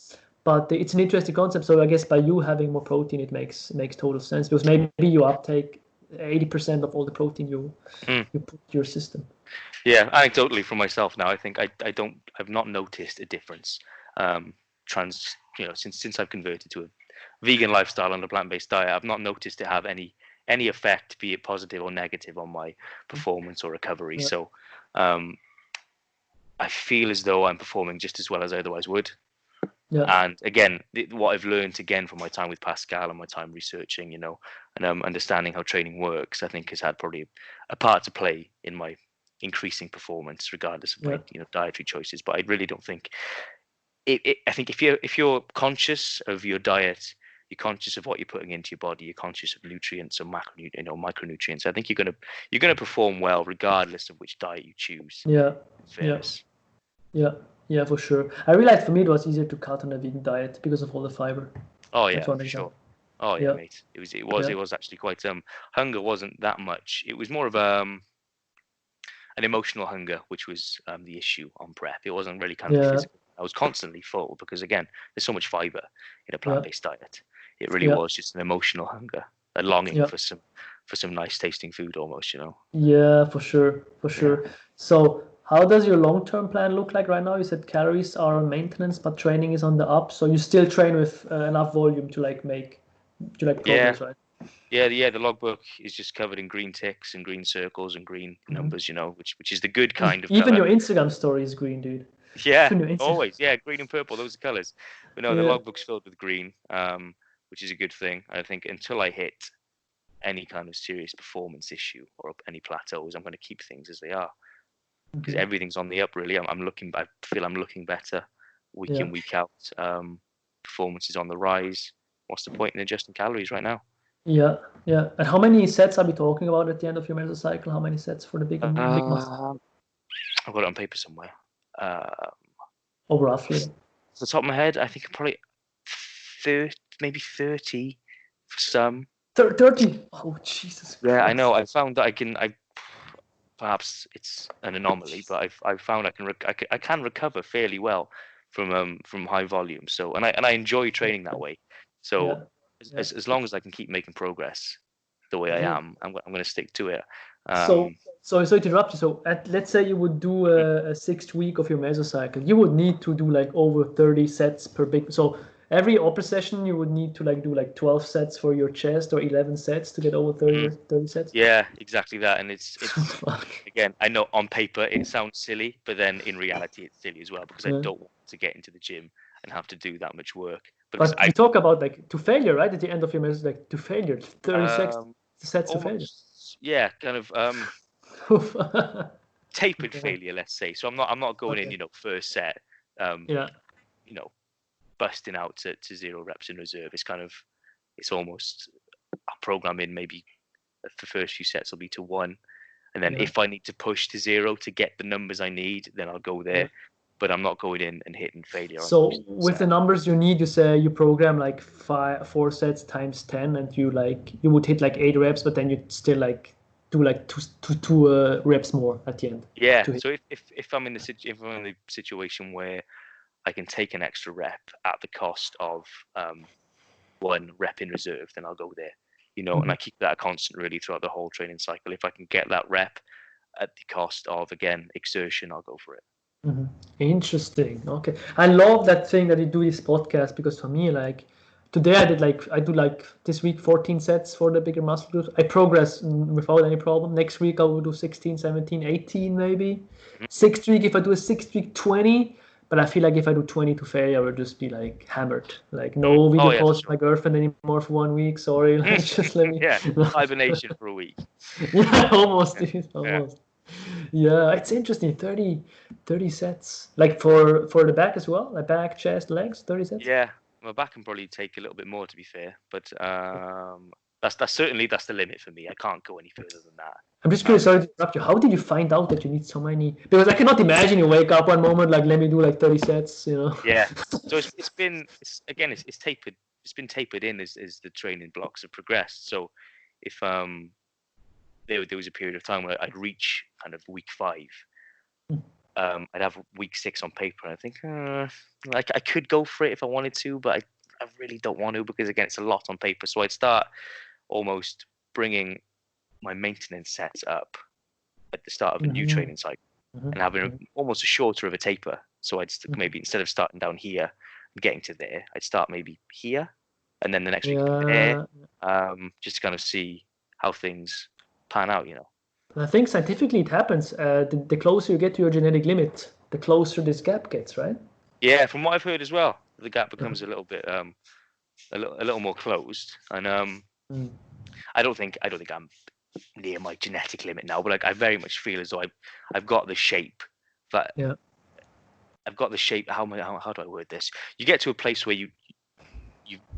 But it's an interesting concept. So I guess by you having more protein, it makes total sense, because maybe you uptake 80% of all the protein you put in your system. Yeah, anecdotally from myself now, I think I've not noticed a difference. Since I've converted to a vegan lifestyle and a plant-based diet, I've not noticed it have any effect, be it positive or negative, on my performance or recovery. Yeah. So I feel as though I'm performing just as well as I otherwise would. Yeah. And again, what I've learned again from my time with Pascal and my time researching, and understanding how training works, I think has had probably a part to play in my increasing performance, regardless of my dietary choices. But I really don't think I think if you're conscious of your diet, you're conscious of what you're putting into your body, you're conscious of nutrients and micronutrients, I think you're gonna perform well regardless of which diet you choose. Yeah. Fairness. Yeah, for sure. I realized for me it was easier to cut on a vegan diet because of all the fiber. Oh yeah, for sure. Oh yeah, mate. It was actually quite hunger wasn't that much. It was more of an emotional hunger, which was the issue on prep. It wasn't really kind of physical. I was constantly full because again, there's so much fiber in a plant-based diet. It really was just an emotional hunger, a longing for some nice tasting food almost, Yeah, for sure. So how does your long-term plan look like right now? You said calories are on maintenance, but training is on the up. So you still train with enough volume to make progress, right? Yeah. The logbook is just covered in green ticks and green circles and green numbers, which is the good kind of Even color. your Instagram story is green, dude. Yeah, always. Yeah, green and purple, those are colors. But no, the logbook's filled with green, which is a good thing. I think until I hit any kind of serious performance issue or any plateaus, I'm going to keep things as they are. Because everything's on the up, really. I feel I'm looking better week in, week out. Performance is on the rise. What's the point in adjusting calories right now? Yeah. And how many sets are we talking about at the end of your mesocycle? How many sets for the big muscle? I've got it on paper somewhere. Roughly. Off the top of my head, I think probably 30, maybe 30 for some. 30? Oh, Jesus Christ. Yeah, I know. I found that perhaps it's an anomaly, but I've found I can recover fairly well from high volume. So and I enjoy training that way. So as long as I can keep making progress the way I am, I'm going to stick to it. So sorry to interrupt you. So let's say you would do a 6th week of your mesocycle, you would need to do like over 30 sets per big. So every upper session you would need to do 12 sets for your chest or 11 sets to get over 30 sets. Yeah, exactly that. And it's again, I know on paper it sounds silly, but then in reality it's silly as well, because I don't want to get into the gym and have to do that much work. But you talk about to failure, right? At the end of your mesocycle, to failure, 36 sets to failure. Yeah, kind of tapered failure, let's say. So I'm not going in, first set, busting out to 0 reps in reserve. It's almost a program in, maybe the first few sets will be to 1, and then if I need to push to 0 to get the numbers I need, then I'll go there. But I'm not going in and hitting failure. So with the numbers you need, you say you program 4 sets times 10, and you would hit 8 reps, but then you'd still do two reps more at the end. Yeah. So if I'm in the situation where I can take an extra rep at the cost of 1 rep in reserve, then I'll go there. And I keep that constant really throughout the whole training cycle. If I can get that rep at the cost of, again, exertion, I'll go for it. Interesting. Okay, I love that thing that you do this podcast, because for me, today I do this week 14 sets for the bigger muscle groups. I progress without any problem. Next week I will do 16, 17, 18 maybe. 6th week, if I do a 6th week, 20. But I feel like if I do 20 to failure, I will just be hammered. No video calls with my girlfriend anymore for 1 week. Sorry, just let me. Hibernation for a week. Yeah, almost, dude. Almost. Yeah, it's interesting. 30 sets. Like for the back as well, like back, chest, legs, 30 sets. Yeah, my back can probably take a little bit more, to be fair, but that's certainly that's the limit for me. I can't go any further than that. I'm just curious, Um, sorry to interrupt you. How did you find out that you need so many? Because I cannot imagine you wake up one moment like, let me do like 30 sets, you know? yeah, so it's tapered. It's been tapered in as the training blocks have progressed. So if there was a period of time where I'd reach kind of week 5, I'd have week 6 on paper, and I think like I could go for it if I wanted to, but I really don't want to, because again, it's a lot on paper. So I'd start almost bringing my maintenance sets up at the start of a new training cycle, and having almost a shorter of a taper. So I'd maybe, instead of starting down here and getting to there, I'd start maybe here, and then the next week there, just to kind of see how things pan out, you know. I think scientifically it happens. The closer you get to your genetic limit, the closer this gap gets, right? Yeah, from what I've heard as well, the gap becomes a little bit a little more closed, and I don't think I'm near my genetic limit now, but like I very much feel as though I've got the shape that I've got the shape. How do I word this? You get to a place where you've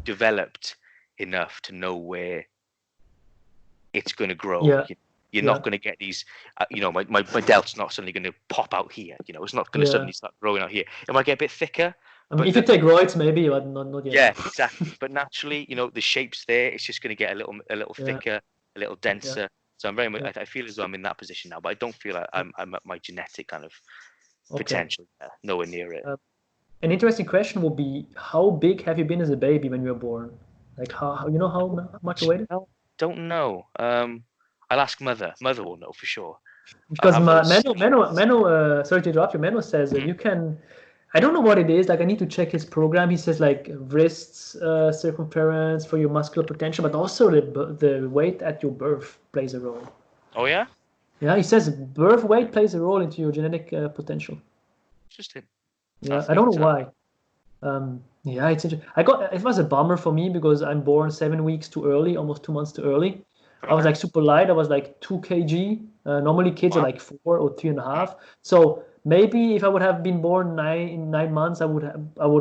developed enough to know where it's going to grow. Yeah. You're not going to get these, my delt's not suddenly going to pop out here. You know, it's not going to suddenly start growing out here. It might get a bit thicker. I mean, if you take roids, maybe, but not yet. Yeah, exactly. But naturally, the shape's there. It's just going to get a little thicker, a little denser. So I'm very much. I feel as though I'm in that position now, but I don't feel like I'm at my genetic kind of potential. Nowhere near it. An interesting question would be: how big have you been as a baby when you were born? Like how much you weighed? Don't know. I'll ask Mother. Mother will know for sure. Because Menno, sorry to interrupt you. Menno says that you can. I don't know what it is. Like I need to check his program. He says like wrists circumference for your muscular potential, but also the weight at your birth plays a role. Oh yeah. Yeah, he says birth weight plays a role into your genetic potential. Interesting. Yeah, I don't know why. Yeah, it's interesting. It was a bummer for me because I'm born 7 weeks too early, almost 2 months too early. I was like super light. I was like 2 kg. Normally kids are like 4 or 3.5. So maybe if I would have been born in 9 months, I would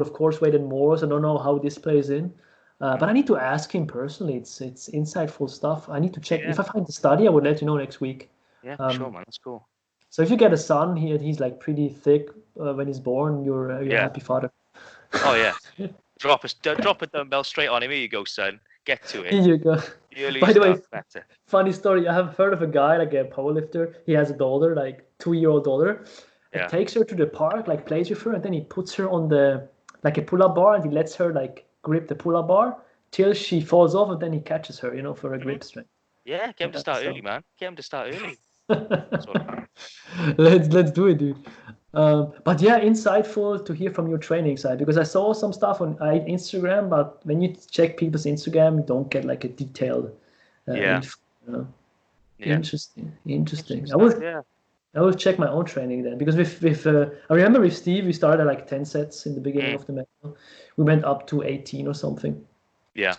of course weighted more. So I don't know how this plays in. But I need to ask him personally. It's insightful stuff. I need to check. If I find the study, I would let you know next week. Yeah, sure, man. That's cool. So if you get a son, he's like pretty thick when he's born. You're a happy father. Oh yeah. Drop a dumbbell straight on him. Here you go, son. Get to it. Here you go. By the way, better. Funny story. I have heard of a guy, like a powerlifter. He has a daughter, like 2-year-old daughter. He takes her to the park, like plays with her, and then he puts her on the like a pull-up bar, and he lets her like grip the pull-up bar till she falls off, and then he catches her, for a grip strength. Yeah, get him to start early, man. Get him to start early. Let's do it, dude. But yeah, insightful to hear from your training side, because I saw some stuff on Instagram, but when you check people's Instagram, you don't get like a detailed info, Interesting. I will check my own training then, because with I remember with Steve we started at like 10 sets in the beginning of the marathon. We went up to 18 or something. Yeah.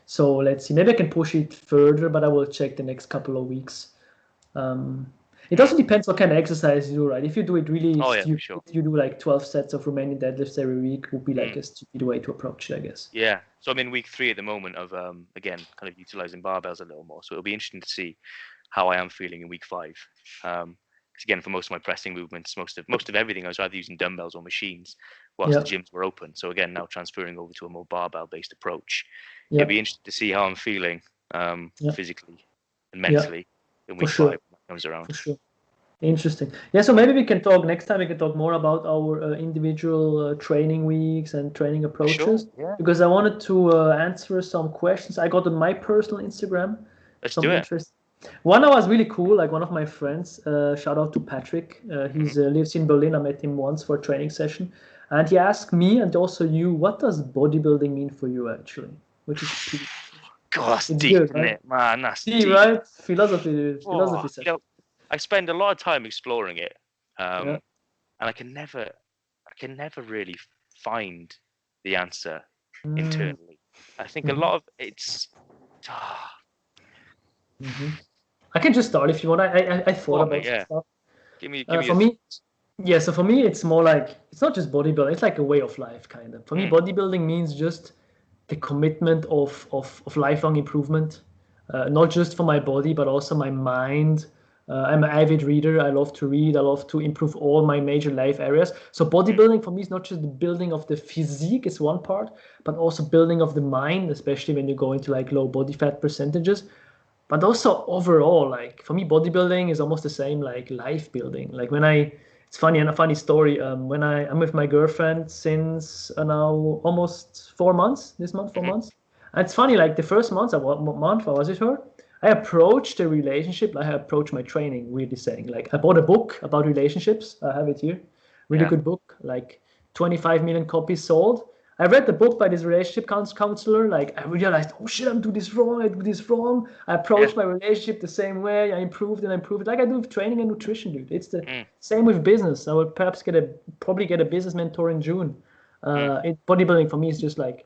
So let's see. Maybe I can push it further, but I will check the next couple of weeks. It also depends what kind of exercise you do, right? If you do it really stupid, sure. you do like 12 sets of Romanian deadlifts every week, would be like a stupid way to approach it, I guess. Yeah. So I'm in week 3 at the moment of again kind of utilizing barbells a little more. So it'll be interesting to see how I am feeling in week 5. Because again, for most of my pressing movements, most of everything, I was either using dumbbells or machines whilst the gyms were open. So again, now transferring over to a more barbell-based approach. It'll be interesting to see how I'm feeling physically and mentally in week 5 when that comes around. For sure. Interesting. Yeah, so maybe we can talk next time. We can talk more about our individual training weeks and training approaches. Sure, because I wanted to answer some questions I got on my personal Instagram. Let's do it. One that was really cool, like one of my friends, shout out to Patrick. He lives in Berlin. I met him once for a training session. And he asked me and also you, what does bodybuilding mean for you actually? Which is pretty... God, that's deep, isn't it? Man, that's deep. Right? Philosophy session. I spend a lot of time exploring it, and I can never really find the answer internally. I think a lot of it's. I can just start if you want. I thought about stuff. Give me your For me, thoughts. yeah, so for me, it's more like it's not just bodybuilding, it's like a way of life, kind of. For me, Mm, bodybuilding means just the commitment of lifelong improvement, not just for my body, but also my mind. I'm an avid reader. I love to read. I love to improve all my major life areas. So mm, bodybuilding for me is not just the building of the physique is one part, but also building of the mind, especially when you go into like low body fat percentages. But also overall, like for me, bodybuilding is almost the same like life building. Like when it's funny and a funny story. When I'm with my girlfriend since now almost 4 months. This month, four mhm. months. And it's funny. Like the first month I was with her, I approached the relationship like I approached my training. Weirdly saying, like I bought a book about relationships. I have it here. Really Yeah. good book. Like 25 million copies sold. I read the book by this relationship counselor. Like I realized, oh shit, I'm doing this wrong. I do this wrong. I Yeah. approach my relationship the same way. I improved and improved, like I do with training and nutrition, dude. It's the Mm, same with business. I will perhaps probably get a business mentor in June. mm. Bodybuilding for me is just like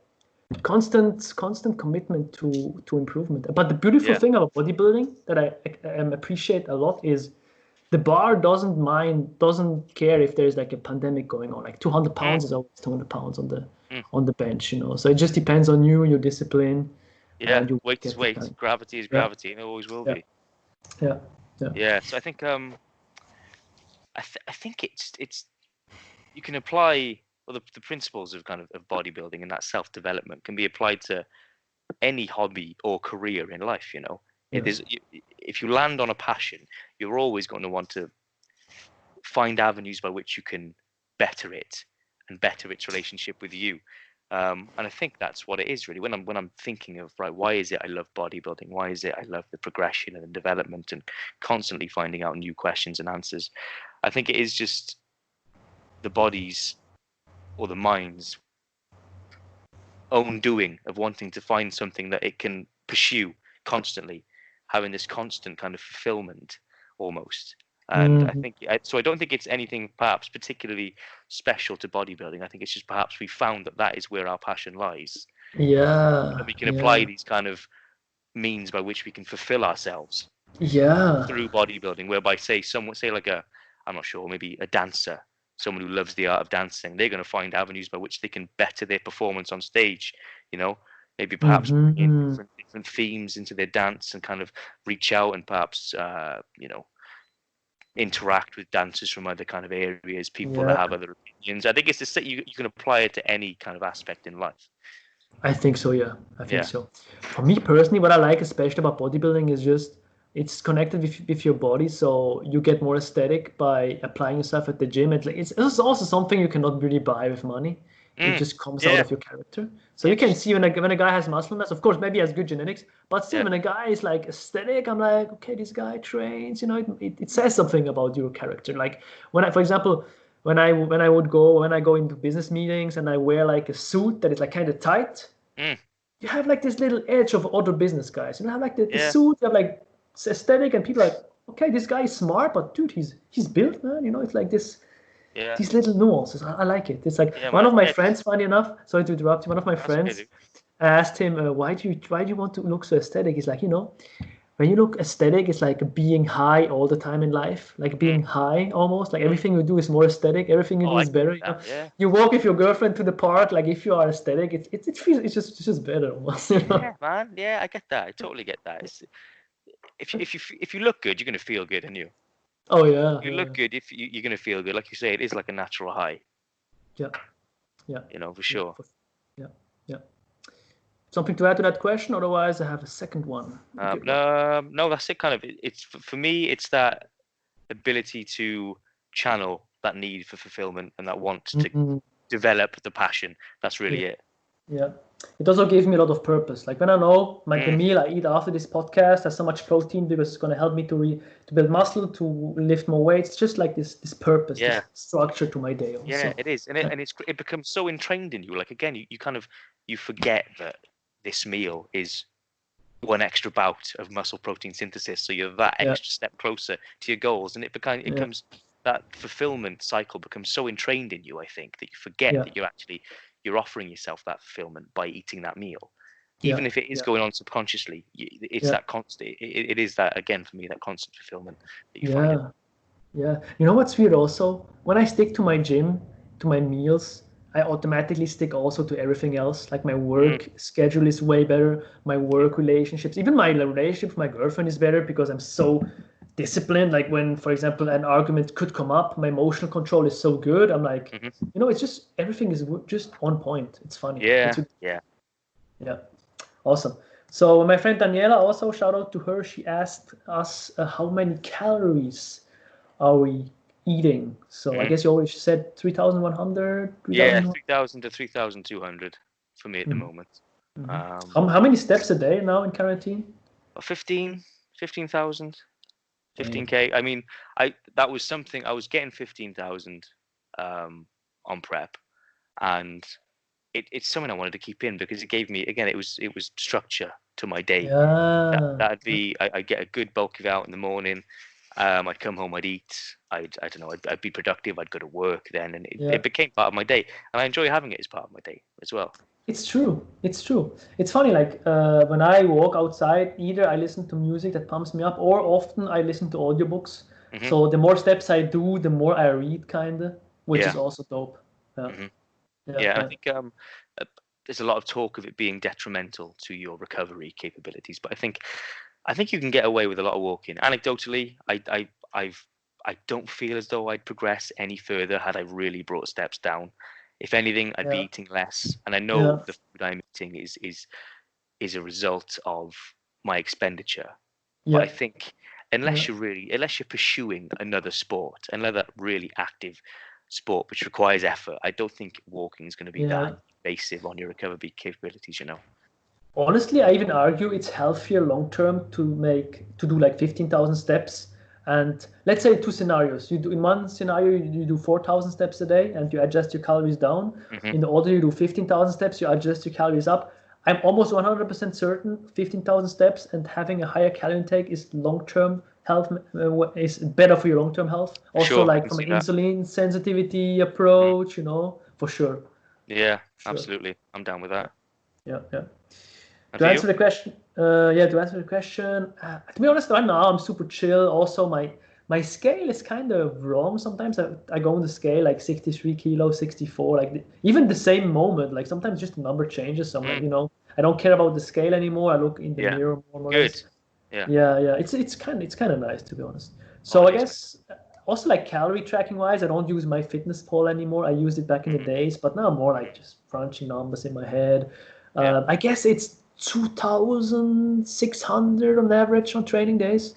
constant commitment to improvement. But the beautiful Yeah. thing about bodybuilding that I appreciate a lot is the bar doesn't care if there's like a pandemic going on. Like 200 Mm, pounds is always 200 pounds mm. on the bench, you know. So it just depends on you, your discipline, Yeah. and you Weight is get it weight. done. Gravity is Yeah, gravity, and it always will yeah, be. yeah, yeah. Yeah. So I think I think it's you can apply well the principles of kind of bodybuilding and that self development can be applied to any hobby or career in life. You know, Yeah. if you land on a passion, you're always going to want to find avenues by which you can better it and better its relationship with you. And I think that's what it is really. When I'm thinking of right, why is it I love bodybuilding? Why is it I love the progression and the development and constantly finding out new questions and answers? I think it is just the body's or the mind's own doing of wanting to find something that it can pursue constantly, having this constant kind of fulfillment almost. And I Mhm. think so. I don't think it's anything perhaps particularly special to bodybuilding. I think it's just perhaps we found that that is where our passion lies, and Yeah, we can apply yeah, these kind of means by which we can fulfill ourselves yeah, through bodybuilding. Whereby, say, someone, say like I'm not sure, maybe a dancer, someone who loves the art of dancing, they're going to find avenues by which they can better their performance on stage. You know, maybe perhaps bring in hmm, different themes into their dance and kind of reach out and perhaps interact with dancers from other kind of areas, people that yeah. have other opinions. I think it's the you can apply it to any kind of aspect in life. I think so. Yeah, I think Yeah. so. For me personally, what I like especially about bodybuilding is just it's connected with your body, so you get more aesthetic by applying yourself at the gym. It's also something you cannot really buy with money. It Mm. just comes out Yeah. of your character. So Yeah. you can see when a guy has muscle mass, of course, maybe he has good genetics, but still, Yeah. when a guy is like aesthetic, I'm like, okay, this guy trains. You know, it says something about your character. Like for example, when I go into business meetings and I wear like a suit that is like kind of tight, Mm. you have like this little edge of other business guys. You know, have like the Yeah. suit, you have like it's aesthetic, and people are like, okay, this guy is smart, but dude, he's built, man. You know, it's like Yeah. these little nuances. I like it. It's like Yeah, one man. of my Yeah. friends, funny enough, sorry to interrupt you, one of my That's okay, friends, dude. I asked him, why do you want to look so aesthetic? He's like, when you look aesthetic, it's like being high all the time in life, like Mm. being high almost. Like Mm. everything you do is more aesthetic. Everything you Oh, do I is can better. see that. Yeah. You walk with your girlfriend to the park. Like if you are aesthetic, it feels it's just better almost. You know? Yeah, man. Yeah, I get that. I totally get that. If you look good, you're gonna feel good, and Oh yeah, you look yeah, good. If you're gonna feel good, like you say, it is like a natural high. yeah, yeah, For yeah, sure. yeah, yeah. Something to add to that question? Otherwise, I have a second one. A good one. No, no, that's it. Kind of. It's for me. It's that ability to channel that need for fulfillment and that want to Mhm. develop the passion. That's Yeah. really it. Yeah. It also gives me a lot of purpose. Like when I know like the Mm, meal I eat after this podcast has so much protein because it's going to help me to build muscle, to lift more weights. It's just like this purpose, yeah, this structure to my day yeah, also. it is, and Yeah. it becomes so entrained in you. Like again, you kind of you forget that this meal is one extra bout of muscle protein synthesis, so you're that Yeah. extra step closer to your goals, and it Yeah. comes that fulfillment cycle becomes so entrained in you. I think that you forget Yeah. that you're offering yourself that fulfillment by eating that meal, Yeah. even if it is Yeah. going on subconsciously. It's Yeah. that constant. It is that again for me that constant fulfillment that you find it. Yeah. Yeah. You know what's weird also? When I stick to my gym, to my meals, I automatically stick also to everything else. Like my Mm, work schedule is way better. My work relationships, even my relationship with my girlfriend is better because I'm so disciplined. Like when, for example, an argument could come up, my emotional control is so good. I'm like, hmm it's just everything is just on point. It's funny. Yeah, It's yeah. yeah, awesome. So my friend Daniela, also shout out to her. She asked us how many calories are we eating? So I hmm guess you always said 3,100, Yeah, 3,000. 3,000 to 3,200 for me at the Mm-hmm. moment. Mm-hmm. Um, How many steps a day now in quarantine? 15, 15,000, Damn. 15K. I mean, that was something I was getting 15,000 on prep, and it's something I wanted to keep in because it gave me, again, it was structure to my day. Yeah. That'd be I'd get a good bulk of it out in the morning. I'd come home, I'd eat. I don't know. I'd be productive. I'd go to work then, and Yeah. it became part of my day, and I enjoy having it as part of my day as well. It's true. It's true. It's funny, like when I walk outside, either I listen to music that pumps me up, or often I listen to audiobooks. hmm So the more steps I do, the more I read, kinda, which is Yeah. also dope. Yeah. hmm Yeah. Yeah. I Yeah. think uh, there's a lot of talk of it being detrimental to your recovery capabilities, but I think you can get away with a lot of walking. Anecdotally, I don't feel as though I'd progress any further had I really brought steps down. If anything, I'd be Yeah. eating less, and I know Yeah. the food I'm eating is a result of my expenditure. But I Yeah. think Yeah. unless you're pursuing another sport, another really active sport which requires effort, I don't think walking is going to be that Yeah. invasive on your recovery capabilities. Honestly, I even argue it's healthier long term to do like 15,000 steps. And let's say two scenarios. You do in one scenario you do 4,000 steps a day and you adjust your calories down. hmm In the other you do 15,000 steps, you adjust your calories up. I'm almost 100% certain 15,000 steps and having a higher calorie intake is long term health is better for your long term health. For Also, sure, I like can from see an that. insulin sensitivity Mhm. approach, for sure, Yeah, sure. absolutely. I'm down with Yeah, that. yeah, yeah. And To for answer you? the question, to answer the question, to be honest, right now I'm super chill. Also, my scale is kind of wrong. Sometimes I go on the scale like 63 kilos, 64, like even the same moment. Like sometimes just the number changes. So I'm like, Mm, I don't care about the scale anymore. I look in the yeah. mirror more or Good. less. Yeah. Yeah, yeah. It's kind of nice to be honest. Oh, So I it is, man. guess also like calorie tracking wise, I don't use my fitness pal anymore. I used it back in the hmm days, but now I'm more like hmm just crunching numbers in my head. Yeah. I guess it's 2,600 on average on training days,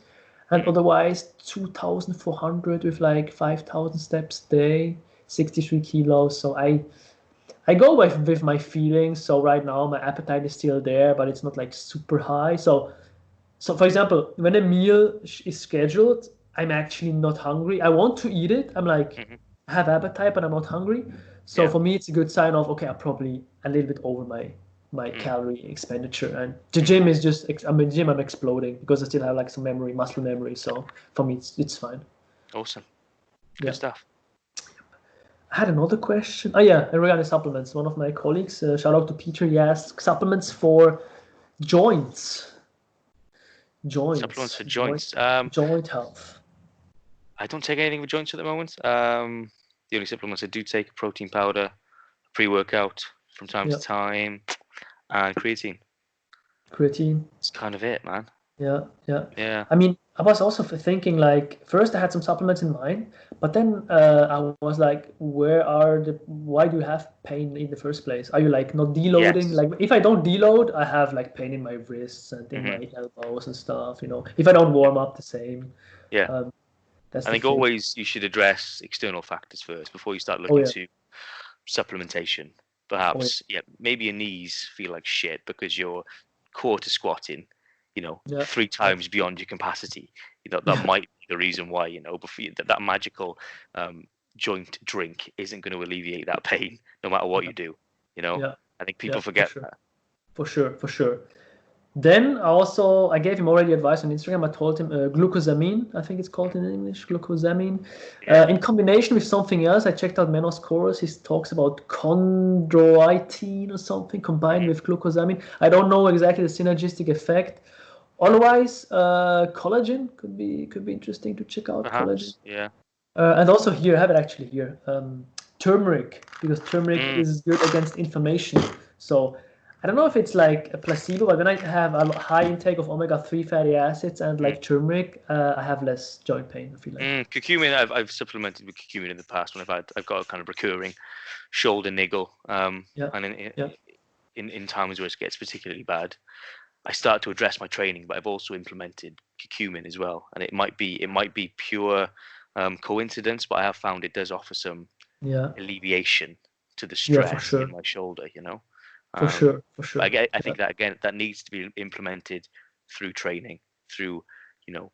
and hmm otherwise 2,400 with like 5,000 steps a day, 63 kilos. So I go with my feelings. So right now my appetite is still there, but it's not like super high. So for example, when a meal is scheduled, I'm actually not hungry. I want to eat it. I'm like, hmm I have appetite, but I'm not hungry. So Yeah. for me, it's a good sign of, okay, I'm probably a little bit over my Mm, calorie expenditure. And the hmm gym is just, I'm in the gym, I'm exploding because I still have like some memory, muscle memory. So for me, it's fine. Awesome. Good Yeah. stuff. I had another question. Oh yeah, regarding supplements. One of my colleagues, shout out to Peter, he asked supplements for joints, Supplements joints, for joint, joints. joint health. I don't take anything for joints at the moment. The only supplements I do take: protein powder, pre-workout from time to Yeah. time, and creatine. Creatine. It's kind of it, man. Yeah, yeah. Yeah. I mean, I was also thinking like first I had some supplements in mind, but then I was like, why do you have pain in the first place? Are you like not deloading? Yes. Like if I don't deload, I have like pain in my wrists and in hmm my elbows and stuff, If I don't Yeah. warm up the same, Yeah. um, that's I the think thing. always you should address external factors first before you start Oh looking yeah, to supplementation. oh yeah, Perhaps, yeah, maybe your knees feel like shit because you're quarter squatting, yeah, three yeah, times beyond your capacity. That yeah, might be the reason why, before that magical um, joint drink isn't going to alleviate that pain, no matter what yeah, you do. You know, yeah, I think yeah, people for forget sure, that. for sure, for sure. Then I gave him already advice on Instagram. I told him glucosamine, I think it's called in English, glucosamine. Yeah. In combination with something else, I checked out Menos Chorus. He talks about chondroitin or something combined hmm with glucosamine. I don't know exactly the synergistic effect. Otherwise, collagen could be interesting to check out. Collagen. Perhaps. Yeah. And also here, I have it actually here. Turmeric, because turmeric is good against inflammation. So I don't know if it's like a placebo, but when I have a high intake of omega-3 fatty acids and like turmeric, I have less joint pain, I feel like. Curcumin, I've supplemented with curcumin in the past when I've got a kind of recurring shoulder niggle. And in times where it gets particularly bad, I start to address my training, but I've also implemented curcumin as well. And it might be pure coincidence, but I have found it does offer some alleviation to the stress in my shoulder, you know. For sure. I think that again, that needs to be implemented through training, through, you know,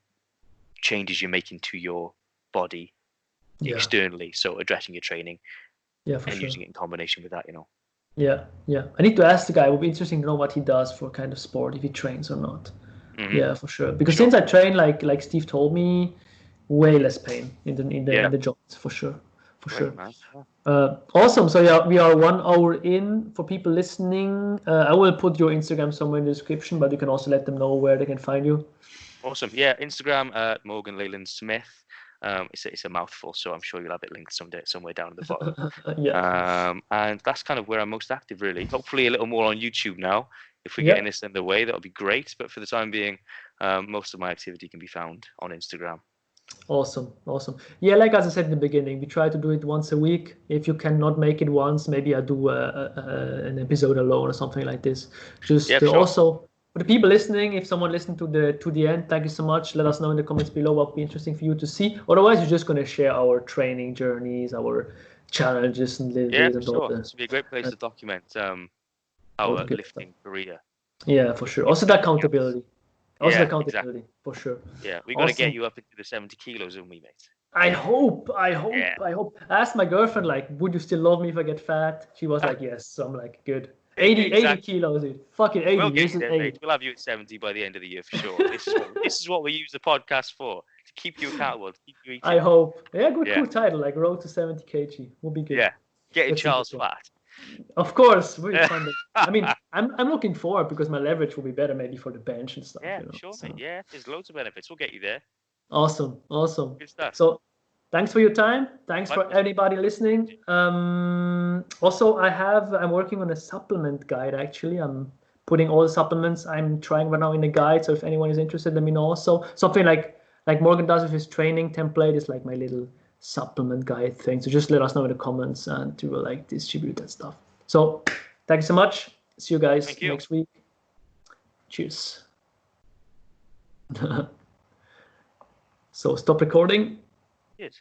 changes you're making to your body externally. So addressing your training and using it in combination with that, you know. Yeah. I need to ask the guy. It would be interesting to know what he does for kind of sport, if he trains or not. Yeah, for sure. Because since I train, like Steve told me, way less pain in the joints, for sure. Awesome. So yeah, we are 1 hour in. For people listening, I will put your Instagram somewhere in the description, but you can also let them know where they can find you. Awesome. Yeah, Instagram Morgan Leyland Smith. It's a mouthful, so I'm sure you'll have it linked somewhere down at the bottom. And that's kind of where I'm most active, really. Hopefully a little more on YouTube now. If we're getting this underway, that would be great. But for the time being, most of my activity can be found on Instagram. Awesome. Yeah, like as I said in the beginning, we try to do it once a week. If you cannot make it once, maybe I do an episode alone or something like this. Also for the people listening, if someone listened to the end, thank you so much. Let us know in the comments below what would be interesting for you to see. Otherwise, we're just going to share our training journeys, our challenges and all this. This would be a great place to document our lifting career. Yeah, for sure. Also the accountability. Accountability, for sure. Yeah, we got to get you up into the 70 kilos, haven't we, mate? I hope. I asked my girlfriend, like, would you still love me if I get fat? She was like, yes. So I'm like, good. 80 kilos, dude. Fucking 80. We'll get you there, mate. We'll have you at 70 by the end of the year for sure. This is what we use the podcast for, to keep you accountable, to keep you eating. I hope. Yeah, cool title, like Road to 70 kg. Will be good. Yeah, getting Charles fat. Of course, I mean, I'm looking forward, because my leverage will be better maybe for the bench and stuff. Yeah, sure, mate. Yeah, there's loads of benefits. We'll get you there. Awesome. Good stuff. So, thanks for your time. Thanks for anybody listening. Also, I'm working on a supplement guide. Actually, I'm putting all the supplements I'm trying right now in the guide. So if anyone is interested, let me know. Also, something like Morgan does with his training template is like my little supplement guide thing. So just let us know in the comments, and we will like distribute that stuff. So thank you so much. See you guys next week. Cheers. So stop recording. Cheers.